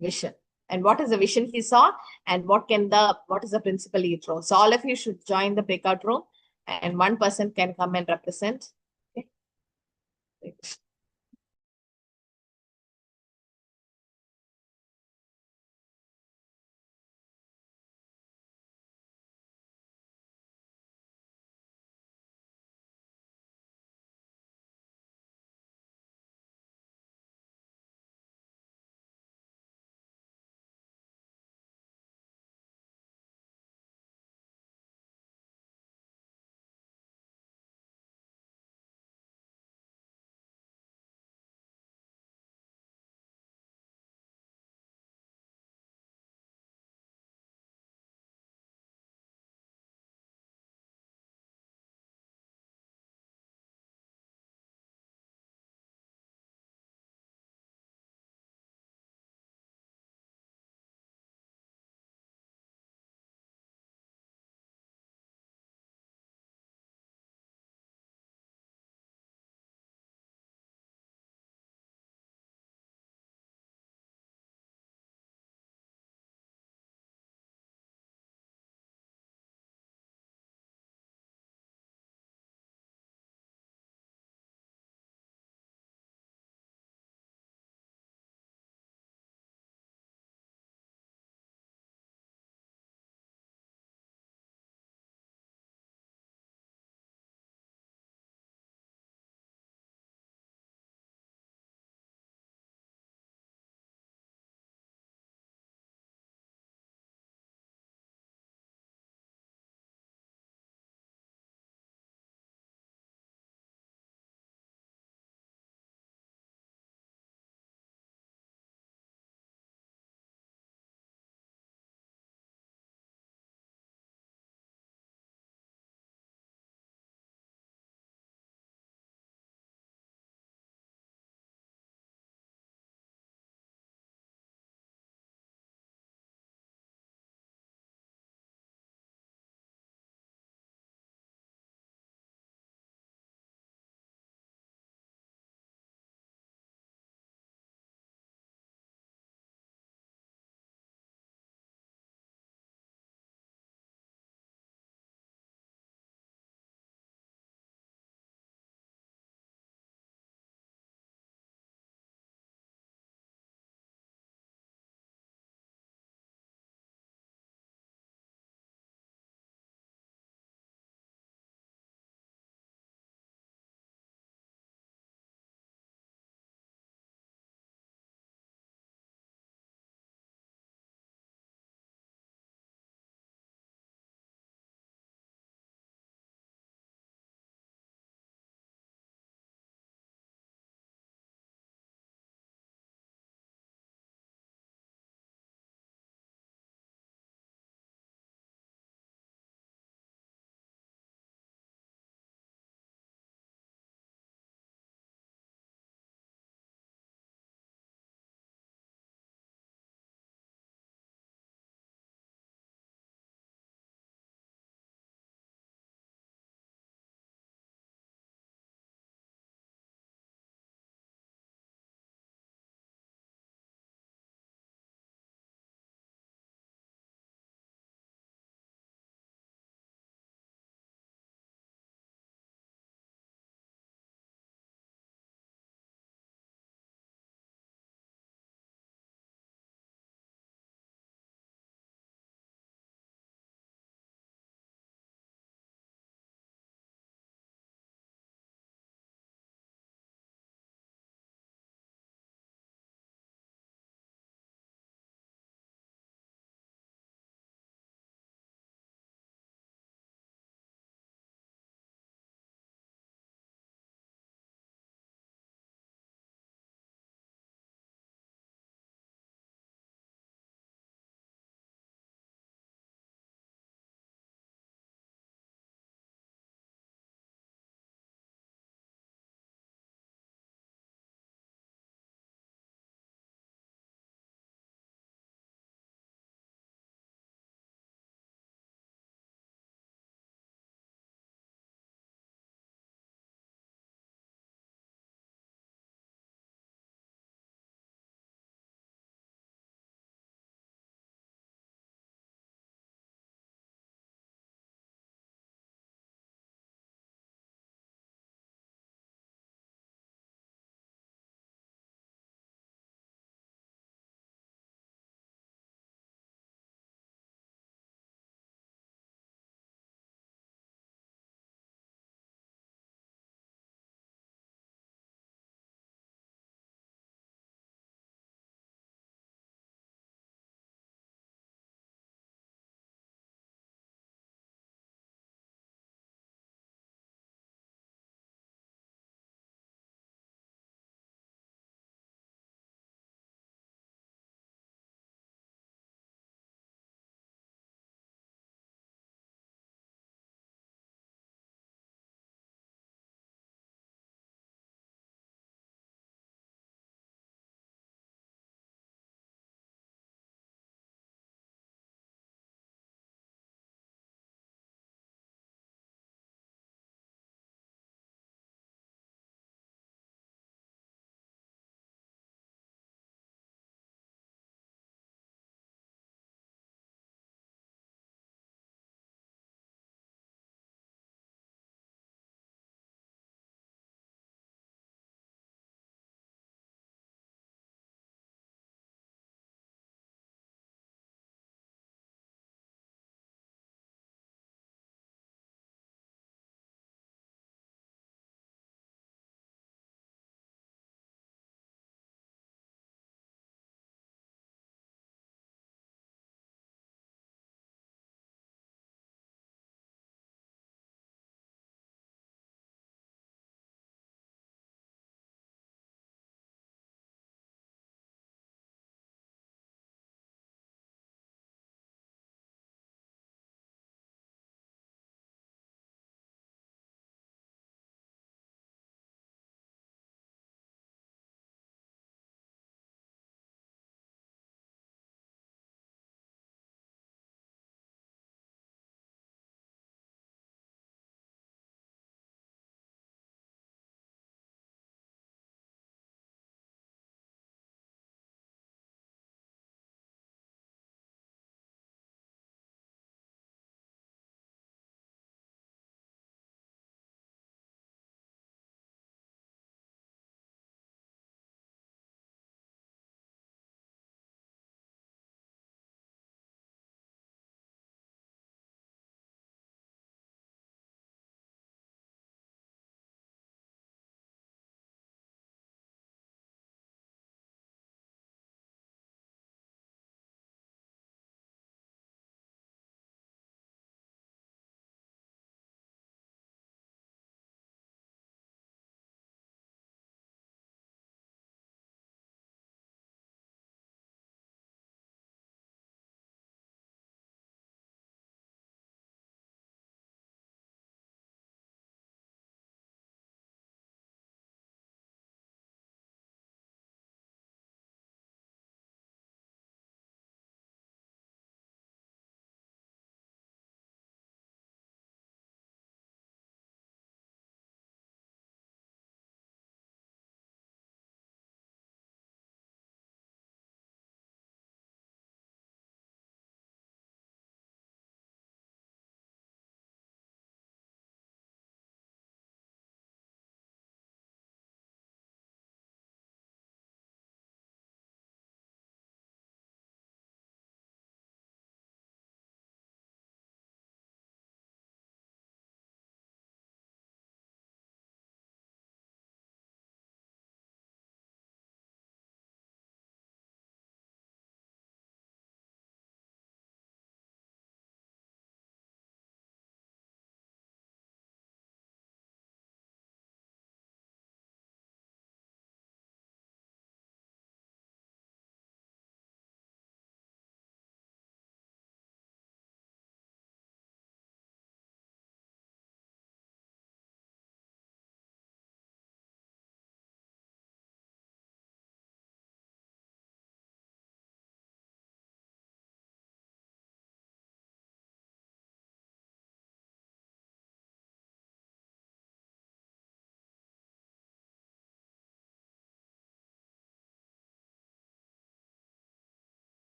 vision? And what is the vision he saw? And what is the principle he drew? So all of you should join the breakout room, and one person can come and represent. Okay.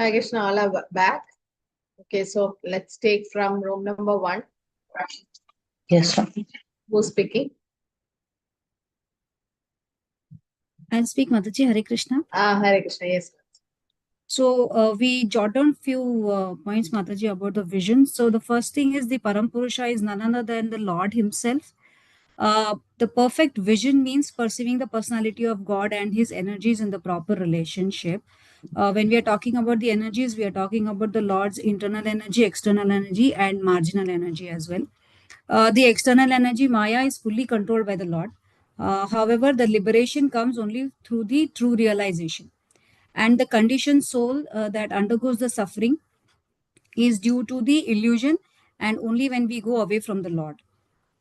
Hare Krishna, all are back. Okay, so let's take from room number 1. Yes, ma'am. Who's speaking? I'll speak, Mataji. Hare Krishna. Hare Krishna, yes. So we jot down few points, Mataji, about the vision. So the first thing is the Parampurusha is none other than the Lord himself. The perfect vision means perceiving the personality of God and his energies in the proper relationship. When we are talking about the energies, we are talking about the Lord's internal energy, external energy, and marginal energy as well. The external energy, Maya, is fully controlled by the Lord. However, the liberation comes only through the true realization. And the conditioned soul that undergoes the suffering is due to the illusion, and only when we go away from the Lord.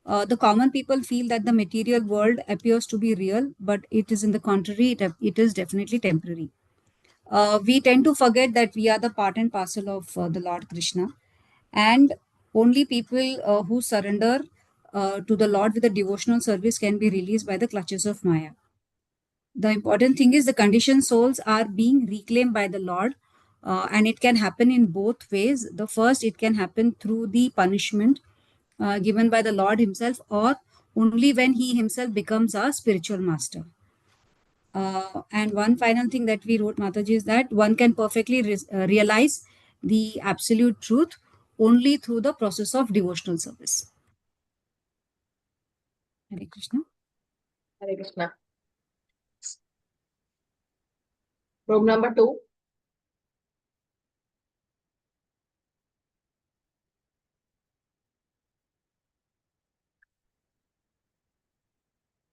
The common people feel that the material world appears to be real, but it is in the contrary, it is definitely temporary. We tend to forget that we are the part and parcel of the Lord Krishna, and only people who surrender to the Lord with a devotional service can be released by the clutches of Maya. The important thing is the conditioned souls are being reclaimed by the Lord, and it can happen in both ways. The first, it can happen through the punishment given by the Lord himself, or only when he himself becomes our spiritual master. And one final thing that we wrote, Mataji, is that one can perfectly realize the absolute truth only through the process of devotional service. Hare Krishna. Hare Krishna. Room number 2.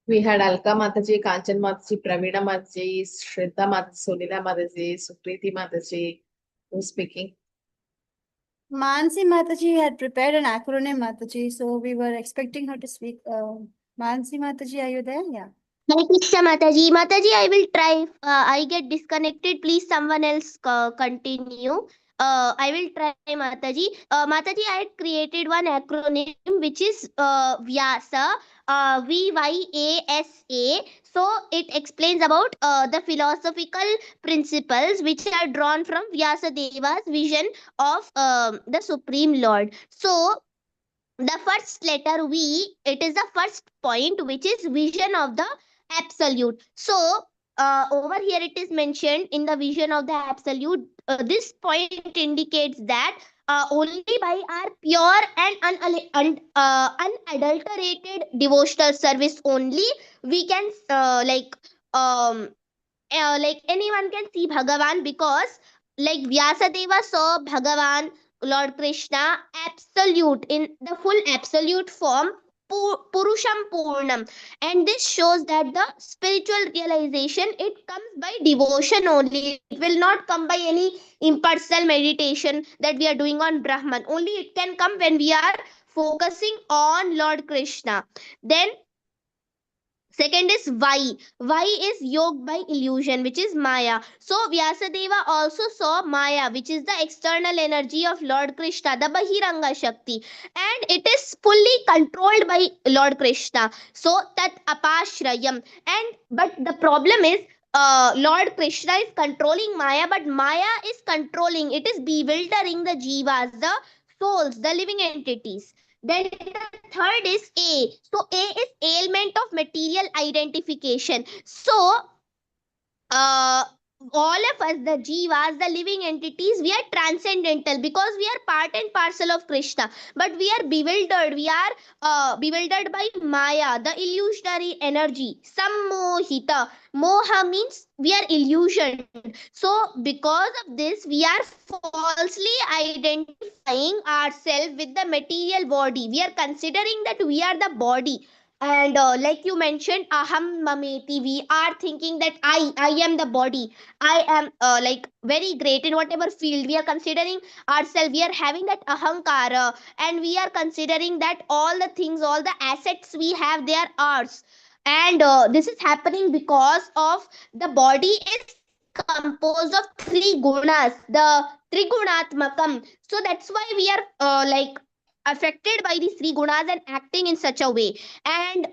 We had Alka Mataji, Kanchan Mataji, Pravina Mataji, Shraddha Mataji, Sunila Mataji, Sukriti Mataji. Who's speaking? Mansi Mataji had prepared an acronym, Mataji, so we were expecting her to speak. Mansi Mataji, are you there? Yeah. Hare Krishna, Mataji. Mataji, I will try. If I get disconnected, please someone else continue. I will try, Mataji. Mataji, I had created one acronym which is Vyasa, VYASA. So it explains about the philosophical principles which are drawn from Vyasa Deva's vision of the Supreme Lord. So the first letter V, it is the first point, which is vision of the absolute. So over here it is mentioned in the vision of the absolute. This point indicates that only by our pure and unadulterated devotional service only we can like anyone can see Bhagavan, because like Vyasadeva saw Bhagavan, Lord Krishna, absolute, in the full absolute form, Purusham Purnam. And this shows that the spiritual realization, it comes by devotion only. It will not come by any impersonal meditation that we are doing on Brahman. Only it can come when we are focusing on Lord Krishna. Then second is Y. Y is yoked by illusion, which is Maya. So Vyasadeva also saw Maya, which is the external energy of Lord Krishna, the Bahiranga Shakti, and it is fully controlled by Lord Krishna. So Tat Apashrayam. And but the problem is, Lord Krishna is controlling Maya, but Maya is controlling. It is bewildering the jivas, the souls, the living entities. Then the third is A. So A is ailment of material identification. So all of us, the jivas, the living entities, we are transcendental because we are part and parcel of Krishna. But we are bewildered. We are bewildered by Maya, the illusionary energy. Sammohita. Moha means we are illusioned. So because of this, we are falsely identifying ourselves with the material body. We are considering that we are the body. And like you mentioned, aham mameti, we are thinking that I am the body. I am like very great in whatever field. We are considering ourselves. We are having that ahankara, and we are considering that all the things, all the assets we have, they are ours. And this is happening because of the body is composed of three gunas, the trigunatmakam. So that's why we are like affected by these three gunas and acting in such a way. And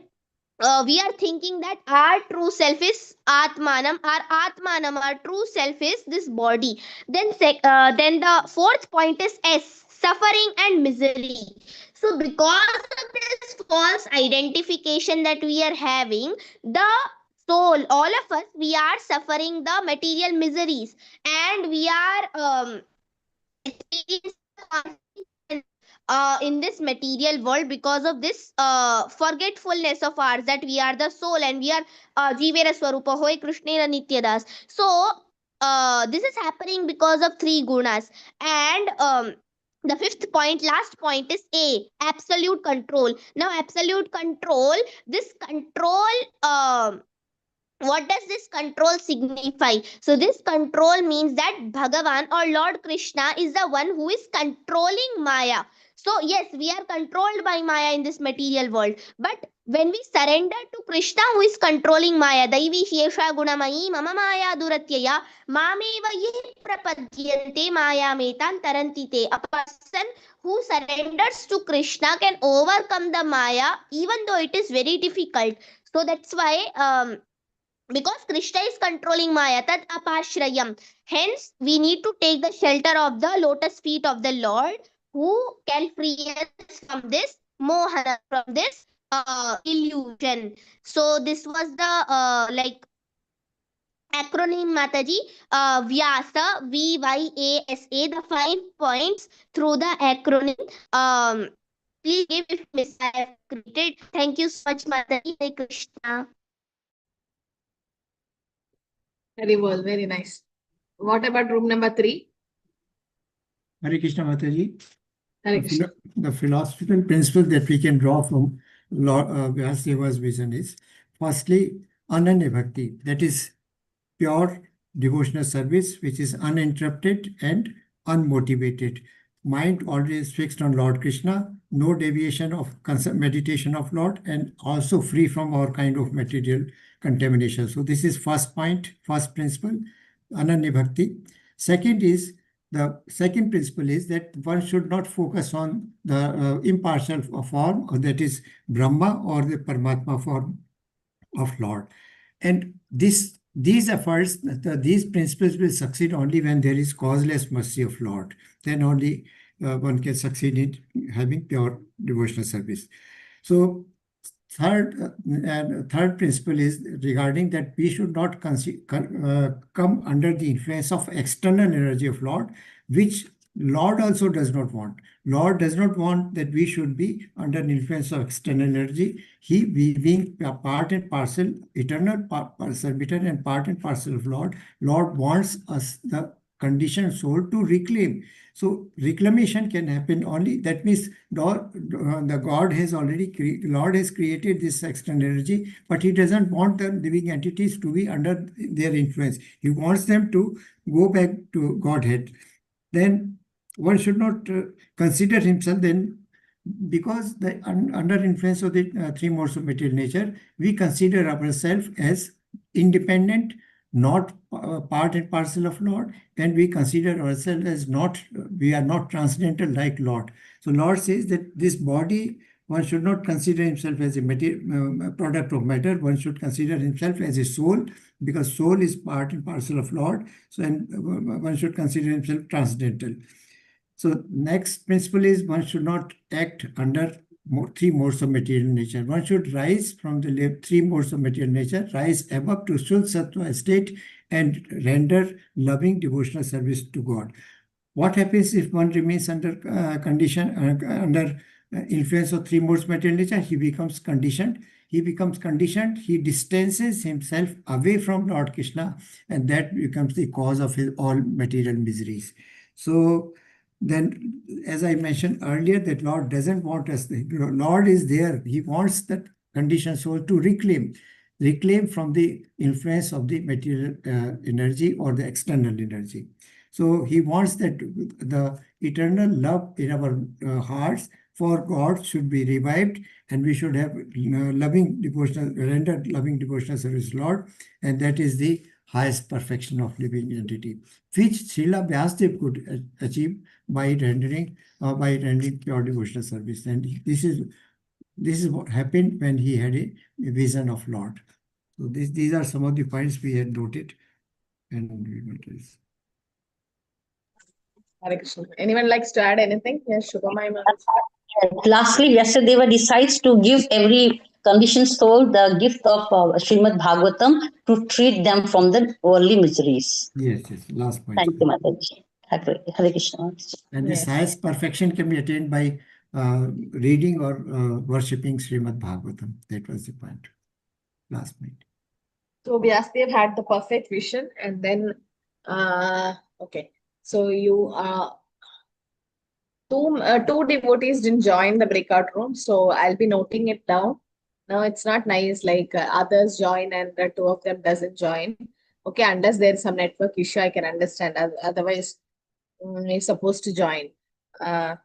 we are thinking that our true self is Atmanam, our true self is this body. Then the fourth point is S, suffering and misery. So because of this false identification that we are having, the soul, all of us, we are suffering the material miseries, and we are experiencing in this material world because of this forgetfulness of ours, that we are the soul and we are Jivera Swarupa Hoy Krishnera Nityadas. So this is happening because of three gunas. And the fifth point, last point, is A, absolute control. Now, absolute control, this control. What does this control signify? So this control means that Bhagavan or Lord Krishna is the one who is controlling Maya. So yes, we are controlled by Maya in this material world, but when we surrender to Krishna who is controlling Maya, Daivi Shesha Gunamayi Mama Maya Duratyaya Mameva Ye Prapadyante Maya Metan Tarantite. A person who surrenders to Krishna can overcome the Maya even though it is very difficult. So that's why because Krishna is controlling Maya, tat apashrayam. Hence, we need to take the shelter of the lotus feet of the Lord, who can free us from this mohana, from this illusion. So this was the acronym, Mataji. Vyasa, VYASA, the 5 points through the acronym. Please give if miss I have created. Thank you so much, Mataji. Hare Krishna. Very well, very nice. What about room number 3? Hare Krishna Mataji. Hare Krishna. The philosophical principle that we can draw from Lord Vyasadeva's vision is, firstly, Ananya Bhakti, that is pure devotional service, which is uninterrupted and unmotivated. Mind always fixed on Lord Krishna, no deviation of meditation of Lord, and also free from all kind of material contamination. So this is first point, first principle, Ananya Bhakti. The second principle is that one should not focus on the impartial form, or that is Brahma or the Paramatma form of Lord. And these efforts, these principles will succeed only when there is causeless mercy of Lord. Then only one can succeed in having pure devotional service. So third principle is regarding that we should not come under the influence of external energy of Lord, which Lord also does not want. Lord does not want that we should be under the influence of external energy. We being a part and parcel, eternal servitor and part and parcel of Lord, Lord wants us, the conditioned soul, to reclaim. So reclamation can happen only, that means the God has already, Lord has created this external energy, but he doesn't want the living entities to be under their influence. He wants them to go back to Godhead. Then one should not consider himself then, because under influence of the three modes of material nature, we consider ourselves as independent, not part and parcel of Lord, and we consider ourselves as we are not transcendental like Lord. So Lord says that this body, one should not consider himself as a product of matter. One should consider himself as a soul, because soul is part and parcel of Lord. So one should consider himself transcendental. So next principle is, one should not act under three modes of material nature. One should rise from the three modes of material nature, rise above to Shuddha Sattva state, and render loving devotional service to God. What happens if one remains under influence of three modes of material nature? He becomes conditioned. He distances himself away from Lord Krishna, and that becomes the cause of his all material miseries. So then, as I mentioned earlier, that Lord doesn't want us. Lord is there. He wants that conditioned soul to reclaim from the influence of the material energy or the external energy. So he wants that the eternal love in our hearts for God should be revived, and we should have rendered loving devotional service to Lord, and that is the highest perfection of living entity, which Srila Vyasadeva could achieve by rendering pure devotional service. And this is This is what happened when he had a vision of Lord. So these are some of the points we had noted, and we will do this. Hare Krishna. Anyone likes to add anything? Yes, Shubhamai Mataji. Lastly, Vyasadeva decides to give every conditioned soul the gift of Srimad Bhagavatam to treat them from the worldly miseries. Yes, last point. Thank you, Mataji. Hare Krishna. And this Yes. highest perfection can be attained by reading or worshipping Srimad Bhagavatam. That was the point. Last point. So Vyasadeva had the perfect vision, and then okay. So you two devotees didn't join the breakout room, so I'll be noting it down. No, it's not nice like others join and the two of them doesn't join. Okay, unless there's some network issue, I can understand. Otherwise, you're supposed to join. And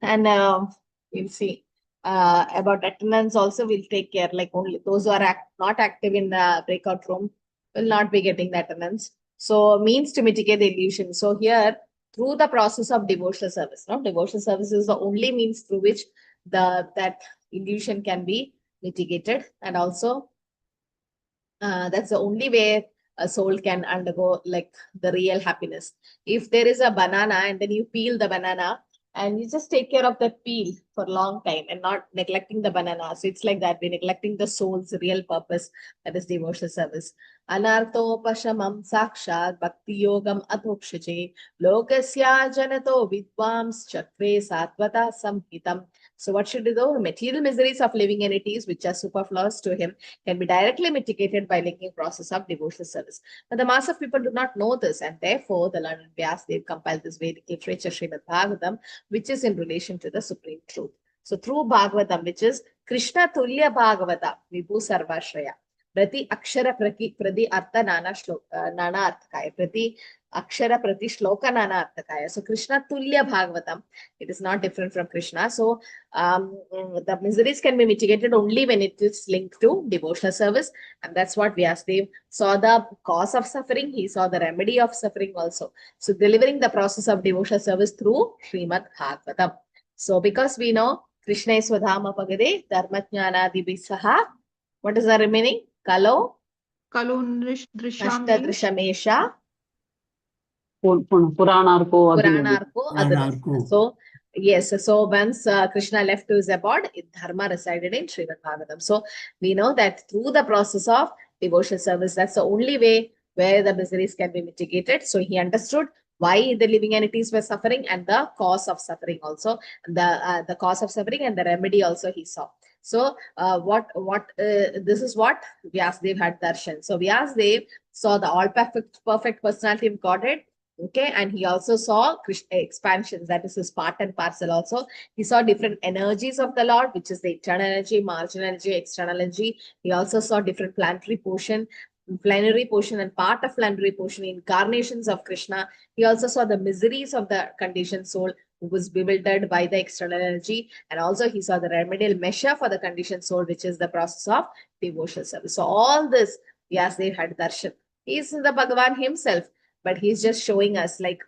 we'll see. About attendance also, we'll take care. Like only those who are not active in the breakout room will not be getting the attendance. So means to mitigate the illusion. So here, through the process of devotional service, no, devotional service is the only means through which that illusion can be mitigated, and also that's the only way a soul can undergo like the real happiness. If there is a banana and then you peel the banana and you just take care of that peel for a long time and not neglecting the banana. So it's like that, we're neglecting the soul's real purpose, that is devotional service. Anarthopashamam sakshat bhakti yogam adhokshache lokasya janato vidvams chakve satvata samhitam. So what should he do? Material miseries of living entities which are superfluous to him can be directly mitigated by linking process of devotional service. But the mass of people do not know this, and therefore the learned Vyasadeva compiled this Vedic literature, Srimad Bhagavatam, which is in relation to the supreme truth. So through Bhagavatam, which is Krishna Tulya Bhagavata, Vibhu Sarvashraya, Prati Akshara Prati Artha Nana Arthakaya, Prati Akshara Prati Shloka Nana Arthakaya. So Krishna Tulya Bhagavatam, it is not different from Krishna. So the miseries can be mitigated only when it is linked to devotional service. And that's what Vyasadeva saw, the cause of suffering. He saw the remedy of suffering also. So delivering the process of devotional service through Srimad Bhagavatam. So because we know Krishna is Svadhama Pagade, Dharmajnana Dibisaha, what is the remaining? Kalo Drishyam Drishamesha Puranarko Puranarko. So yes, so once Krishna left to his abode, Dharma resided in Srimad Bhagavatam. So we know that through the process of devotional service, that's the only way where the miseries can be mitigated. So he understood why the living entities were suffering and the cause of suffering also, the cause of suffering and the remedy also he saw. So this is what Vyasadeva had darshan. So Vyasadeva saw the all perfect personality of Godhead. Okay, and he also saw Krishna expansions, that is his part and parcel also. He saw different energies of the Lord, which is the internal energy, marginal energy, external energy. He also saw different plenary portion and part of plenary portion, incarnations of Krishna. He also saw the miseries of the conditioned soul who was bewildered by the external energy. And also he saw the remedial measure for the conditioned soul, which is the process of devotional service. So all this, yes, they had darshan. He is the Bhagavan himself, but he's just showing us like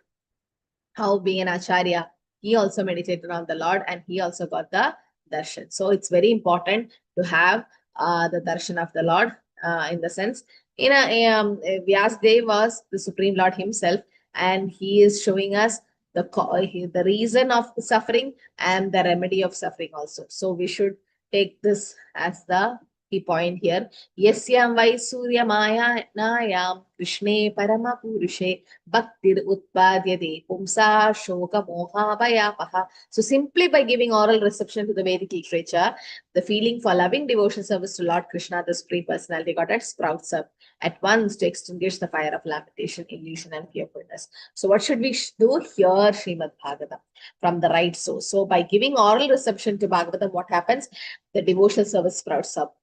how being an Acharya, he also meditated on the Lord and he also got the darshan. So it's very important to have the darshan of the Lord in the sense, Vyasadeva was the Supreme Lord himself, and he is showing us the reason of the suffering and the remedy of suffering also. So we should take this as the key point here. Yasyam vai surya maya nayam Krishne parama purushe bhaktir utpadyade pumsa shoka moha vayapaha. So simply by giving oral reception to the Vedic literature, the feeling for loving devotional service to Lord Krishna, the Supreme Personality Godhead, sprouts up at once to extinguish the fire of lamentation, illusion, and fearfulness. So what should we do here? Srimad Bhagavatam from the right source. So by giving oral reception to Bhagavatam, what happens? The devotional service sprouts up.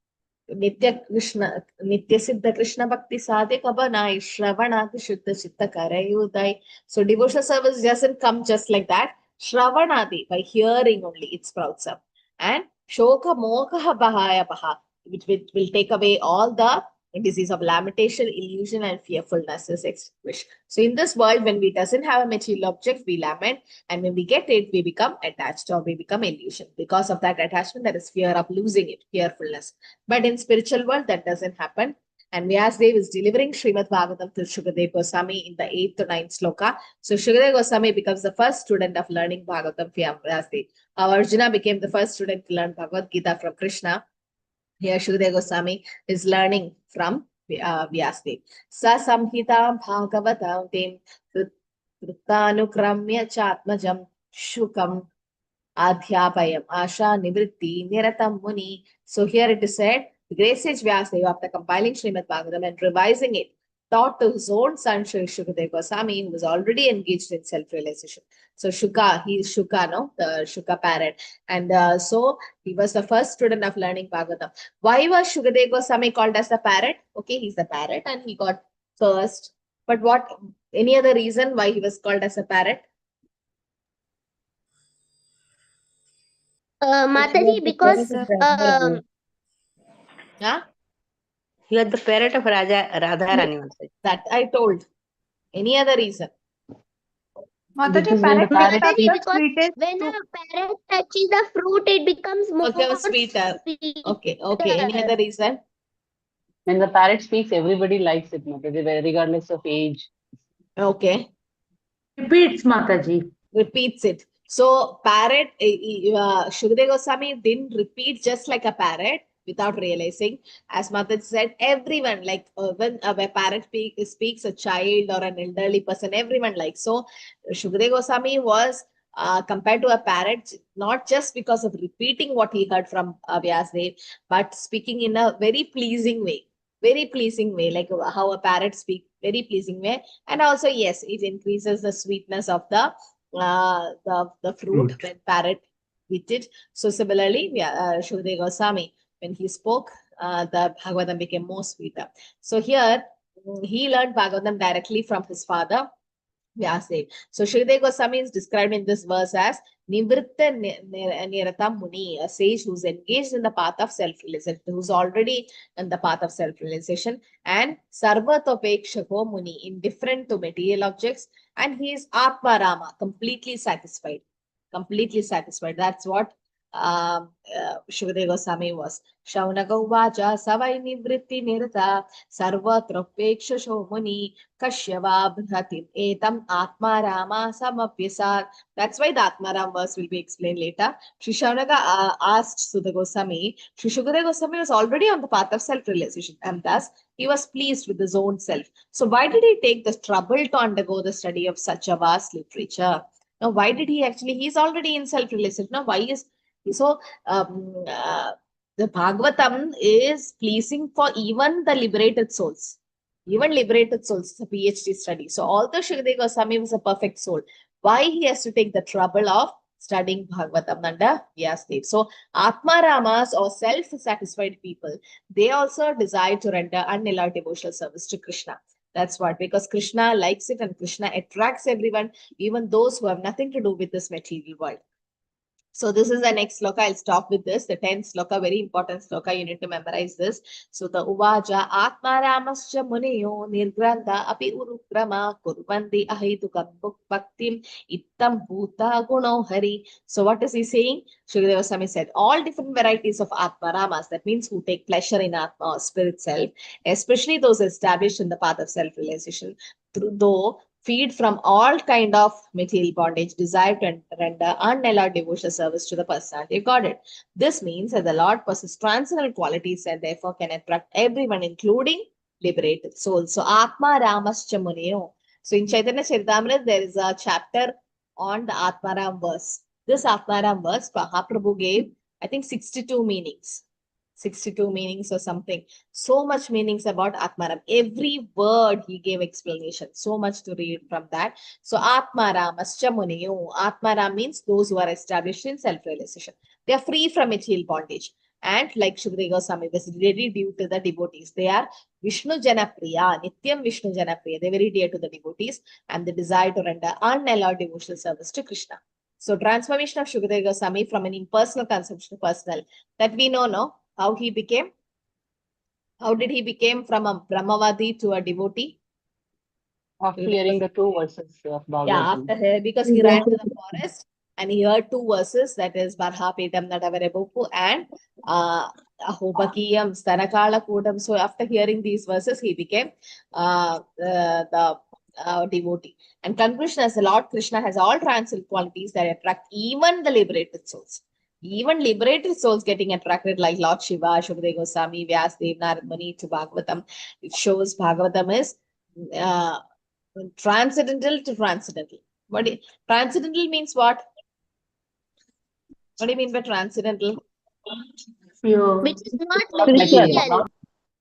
Nitya Siddha Krishna Bhakti Sadhik Abanai Shravanati Shuddha Chitta Karayudai. So devotional service doesn't come just like that. Shravanati, by hearing only, it sprouts up. And Shoka Mokaha Bahaya Baha, which will take away all the disease of lamentation, illusion, and fearfulness is extinguished. So in this world, when we doesn't have a material object, we lament, and when we get it, we become attached or we become illusion. Because of that attachment, there is fear of losing it, fearfulness. But in spiritual world, that doesn't happen. And Vyasadeva is delivering Srimad Bhagavatam to Shukadeva Goswami in the 8th to 9th sloka. So Shukadeva Goswami becomes the first student of learning Bhagavatam from Vyasadeva. Arjuna became the first student to learn Bhagavad Gita from Krishna. Here Shukadeva Goswami is learning from Vyasadeva. Sa samhita bhagavatam tem krittanukramya chatmajam shukam adhyapayam asha nivritti niratam muni. So here it is said, the great sage Vyasadeva, after compiling Srimad Bhagavatam and revising it, taught to his own son Shri Shukadeva Goswami, who was already engaged in self-realization. So Shuka, he is Shuka, no? The Shuka parrot. And so he was the first student of learning Bhagavatam. Why was Shukadeva Goswami called as the parrot? Okay, he's the parrot and he got cursed. But what, any other reason why he was called as a parrot? Mataji, because Huh? You are the parrot of Radha Rani. That I told. Any other reason? Mataji, Because when the parrot parrot is the because sweetest when fruit. a parrot touches the fruit, it becomes more Sweeter. sweet. Okay. Any other reason? when the parrot speaks, everybody likes it, Mataji, regardless of age. Okay. Repeats, Mataji. Repeats it. So parrot, Shukadeva Goswami didn't repeat just like a parrot without realizing. As Mataji said, everyone, like when a parrot speaks, a child or an elderly person, everyone likes. So Shukadeva Goswami was compared to a parrot, not just because of repeating what he heard from Vyasadeva, but speaking in a very pleasing way. Very pleasing way, like how a parrot speaks, very pleasing way. And also, yes, it increases the sweetness of the fruit when parrot eat it. So similarly, Shukadeva Goswami, when he spoke, the Bhagavatam became more sweeter. So here, he learned Bhagavatam directly from his father, Vyasadeva. So Shukadeva Goswami is described in this verse as Nivritta Niratam Muni, a sage who's engaged in the path of self-realization, who's already in the path of self-realization, and Sarvatopekshako Muni, indifferent to material objects, and he is Atma Rama, completely satisfied. Completely satisfied. That's what Shukadeva Goswami was. Shaunaka Uvacha Savai Nivritti Nirta Sarvatropekshasho Muni Kashyava Bhratim Etam Atma Rama Samapyasat. That's why the Atma Ram verse will be explained later. Shri Shaunaka asked Sudha Goswami, Shri Shukadeva Goswami was already on the path of self-realization, and thus he was pleased with his own self. So why did he take the trouble to undergo the study of such a vast literature? Now, why did he actually? He's already in self-realization. Now, why is so? The Bhagavatam is pleasing for even the liberated souls. Even liberated souls, it's a PhD study. So although Shukadeva Goswami was a perfect soul, why he has to take the trouble of studying Bhagavatam under Vyasadeva? So Atma Ramas or self-satisfied people, they also desire to render unalloyed devotional service to Krishna. That's what, because Krishna likes it and Krishna attracts everyone, even those who have nothing to do with this material world. So this is the next sloka. I'll stop with this. The 10th sloka, very important sloka. You need to memorize this. So the Uvaja Atma Ramascha Muniyo Nirgranda Api Urukrama Kurvandi Ahitukam Bhaktim Ittam Bhuta Guno Hari. So what is he saying? Shukadeva Goswami said, all different varieties of Atma Ramas, that means who take pleasure in Atma or spirit self, especially those established in the path of self-realization, though feed from all kind of material bondage, desire to render unallowed devotional service to the personality of Godhead. This means that the Lord possesses transcendental qualities and therefore can attract everyone, including liberated souls. So, Atma Ramascha Muniyo. So, in Chaitanya Charitamrita, there is a chapter on the Atmaram verse. This Atmaram verse, Mahaprabhu gave, I think, 62 meanings. 62 meanings or something. So much meanings about Atmaram. Every word he gave explanation. So much to read from that. So Atmaram, Aschamuniyu. Atmaram means those who are established in self-realization. They are free from material bondage. And like Shukadeva Goswami was really due to the devotees. They are Vishnu Janapriya, Nityam Vishnu Janapriya. They are very dear to the devotees and the desire to render unallowed devotional service to Krishna. So transformation of Shukadeva Goswami from an impersonal conception to personal. That we know, no? How he became? How did he became from a Brahmavadi to a devotee? After hearing the 2 verses of Yeah, Bhagavatam. because he ran to the forest and he heard 2 verses, that is Barha Petam Nadavarebupu and Ahobakiyam Stanakala Kudam. So after hearing these verses, he became the devotee. And conclusion as the Lord Krishna has all transcendental qualities that attract even the liberated souls. Even liberated souls getting attracted, like Lord Shiva, Shukadeva Goswami, Vyasdev, Narad Muni to Bhagavatam. It shows Bhagavatam is transcendental to transcendental. Transcendental means what? What do you mean by transcendental? Pure. Which is not Spiritual. material.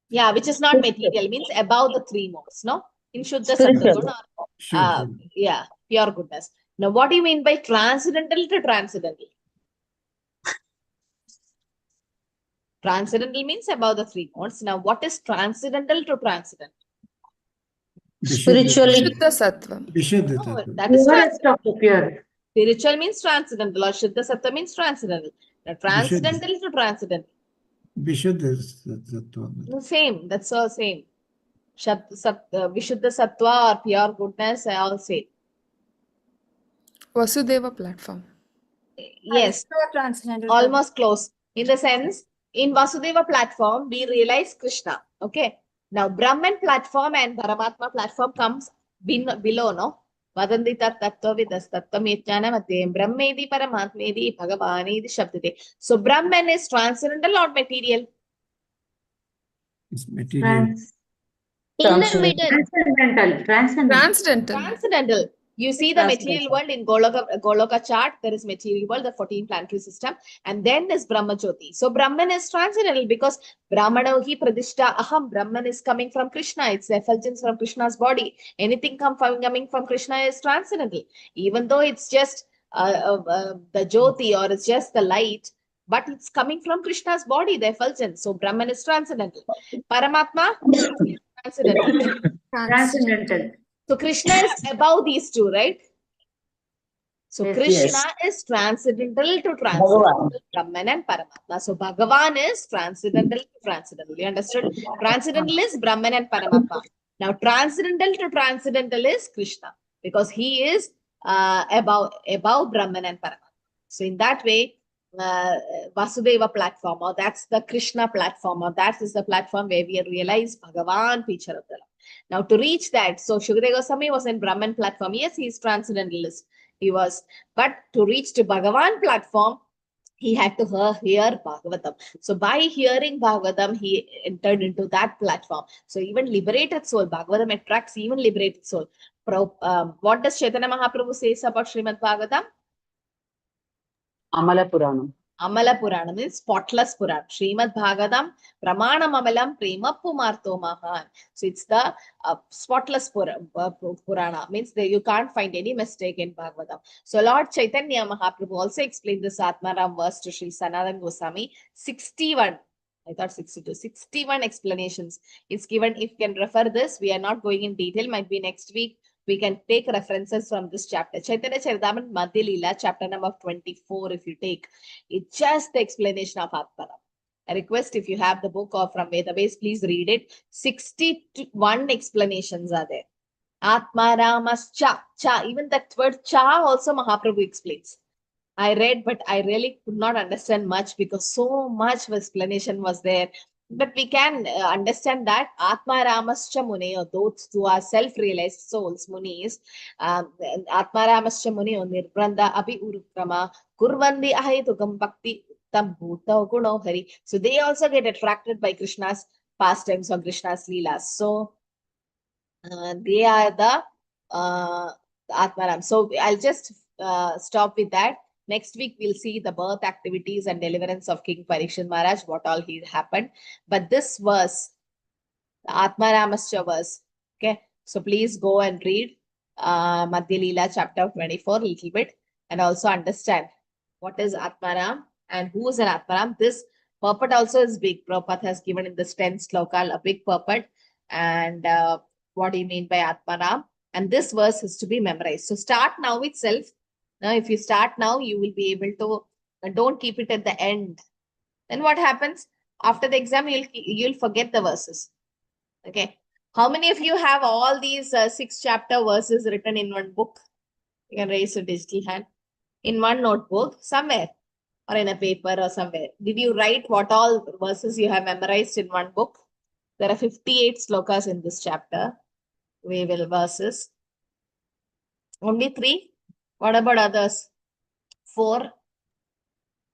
Yeah, which is not material, means above the 3 modes, no? In Shuddha Spiritual. Sattva Guna, yeah, pure goodness. Now, what do you mean by transcendental to transcendental? Transcendental means above the 3 modes. Now, what is transcendental to transcendental? Spiritually. Shuddha Sattva. No, that is Purest of the pure. spiritual means transcendental, or Shuddha Sattva means transcendental. Now, transcendental to transcendental. Vishuddha. Same, that's all same. Vishuddha Sattva or pure goodness, all same. Vasudeva platform. Yes, Transcendental. almost close. In the sense, in Vasudeva platform, we realize Krishna. Okay. Now, Brahman platform and Paramatma platform comes below, no? Vadanti tat tattva vidas tattvam yajnana madhyam brahmedi paramatmedi bhagavanedi shabdate. So, Brahman is transcendental or material? It's material. In the middle. Transcendental. Transcendental. You see the material world in Goloka chart, there is material world, the 14 planetary system, and then is Brahma Jyoti. So Brahman is transcendental because Brahmanohi Pradishta Aham. Brahman is coming from Krishna. It's the effulgence from Krishna's body. Anything coming from Krishna is transcendental. Even though it's just the Jyoti or it's just the light, but it's coming from Krishna's body, the effulgence. So Brahman is transcendental. Paramatma, transcendental. So Krishna is above these 2, right? So Yes, Krishna yes. is transcendental to transcendental, Brahman and Paramatma. So Bhagavan is transcendental to transcendental. You understood? Transcendental is Brahman and Paramatma. Now transcendental to transcendental is Krishna, because he is above Brahman and Paramatma. So in that way, Vasudeva platform, or that's the Krishna platform, or that is the platform where we realize Bhagavan, feature of the Lord. Now, to reach that, so Shukadeva Goswami was in Brahman platform. Yes, he is transcendentalist. He was. But to reach to Bhagavan platform, he had to hear Bhagavatam. So by hearing Bhagavatam, he entered into that platform. So even liberated soul, Bhagavatam attracts even liberated soul. What does Chaitanya Mahaprabhu says about Srimad Bhagavatam? Amala Puranam. Amala Purana means spotless Purana. Srimad Bhagavatam, Pramanam Amalam Prema Pumarto Mahan. So it's the spotless Purana. Means that you can't find any mistake in Bhagavatam. So Lord Chaitanya Mahaprabhu also explained this Atmaram verse to Sri Sanatana Goswami. 61. I thought 62. 61 explanations. It's given. If you can refer this, we are not going in detail. Might be next week. We can take references from this chapter. Chaitanya Charitamrita Madhya Leela, chapter number 24, if you take. It's just the explanation of Atmaram. I request if you have the book or from Vedabase, please read it. 61 explanations are there. Atmaramas cha. Even that word cha also Mahaprabhu explains. I read, but I really could not understand much because so much explanation was there. But we can understand that Atma Ramascha Muneo, those who are self-realized souls, Munis, Atma Ramascha Muneo, Nirbranda Abhi Urukrama, Kurvandi Ahitugam Bhakti Tam Bhuta Guno Hari. So they also get attracted by Krishna's pastimes or Krishna's Leelas. So they are the Atmaram. So I'll just stop with that. Next week, we'll see the birth activities and deliverance of King Parikshit Maharaj, what all he happened. But this verse, the Atmaramascha verse, okay? So please go and read Madhya Leela chapter 24 a little bit and also understand what is Atmaram and who is an Atmaram. This purport also is big. Prabhupada has given in this 10th sloka a big purport. And what do you mean by Atmaram? And this verse is to be memorized. So start now itself. Now, if you start now, you will be able to, don't keep it at the end. Then what happens? After the exam, you'll forget the verses. Okay. How many of you have all these 6 chapter verses written in one book? You can raise your digital hand. In one notebook, somewhere, or in a paper or somewhere. Did you write what all verses you have memorized in one book? There are 58 slokas in this chapter. We will verses. Only 3? What about others? 4.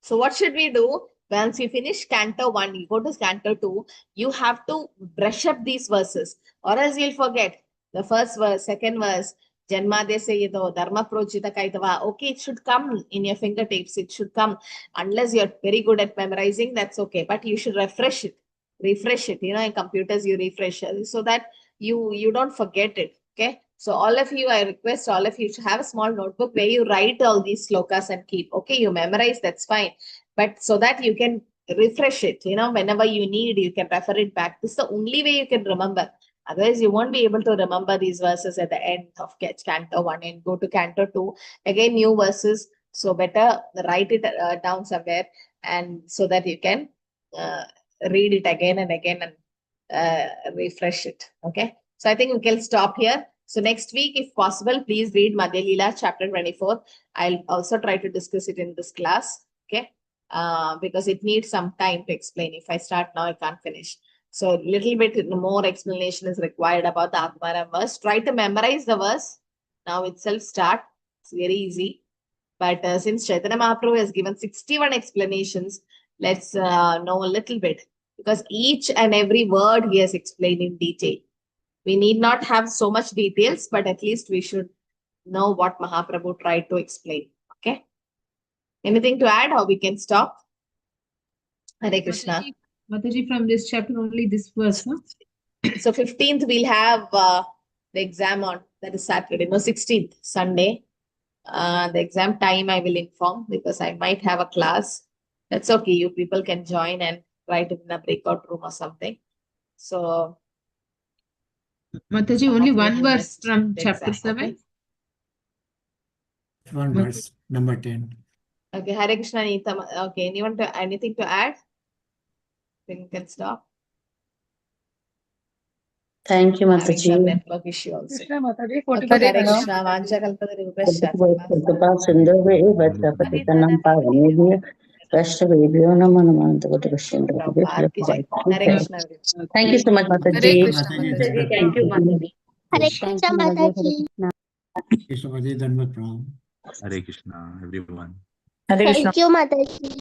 So what should we do? Once you finish Canto 1, you go to Canto 2, you have to brush up these verses, or else you'll forget. The first verse, second verse, Janmadesya Yado, Dharma Prochita Kaitava. Okay, it should come in your fingertips. It should come. Unless you're very good at memorizing, that's okay. But you should refresh it. Refresh it. You know, in computers, you refresh it so that you don't forget it. Okay. So all of you, I request all of you to have a small notebook where you write all these slokas and keep. Okay, you memorize, that's fine. But so that you can refresh it, you know, whenever you need, you can refer it back. This is the only way you can remember. Otherwise, you won't be able to remember these verses at the end of Canto 1 and go to Canto 2. Again, new verses. So better write it down somewhere, and so that you can read it again and again and refresh it. Okay. So I think we can stop here. So next week, if possible, please read Madhya Leela chapter 24. I'll also try to discuss it in this class. Okay. Because it needs some time to explain. If I start now, I can't finish. So a little bit more explanation is required about the Atmaram verse. Try to memorize the verse. Now itself start. It's very easy. But since Chaitanya Mahaprabhu has given 61 explanations, let's know a little bit. Because each and every word he has explained in detail. We need not have so much details, but at least we should know what Mahaprabhu tried to explain. Okay. Anything to add, or we can stop? Hare Krishna. Mataji, from this chapter only this verse, no? So 15th we'll have the exam on, that is Saturday, no, 16th, Sunday. The exam time I will inform because I might have a class. That's okay. You people can join and write it in a breakout room or something. So Mataji, only one verse from chapter 7. Okay. One verse, number 10. Okay, Hare Krishna, Neeta. Okay, anything to add? Then you can stop. Thank you, Having some Mataji. network issue also. Krishna Mataji, Okay, 44 Hare Krishna. Krishna, Vanja Kalpatarupesha. Krupa Sindhave Vachapatanam Pavanebhya Rashtavebhyo Namo Namo Prabhupada ki jai. Hare Krishna. everyone. Thank you so much, Hare Mataji. Krishna, Mataji. Thank you, Mataji. Hare Thank Krishna you, Mataji. Mataji. Krishna Dandavat Pranam. Hare Krishna, everyone. Hare Krishna. Thank you Mataji.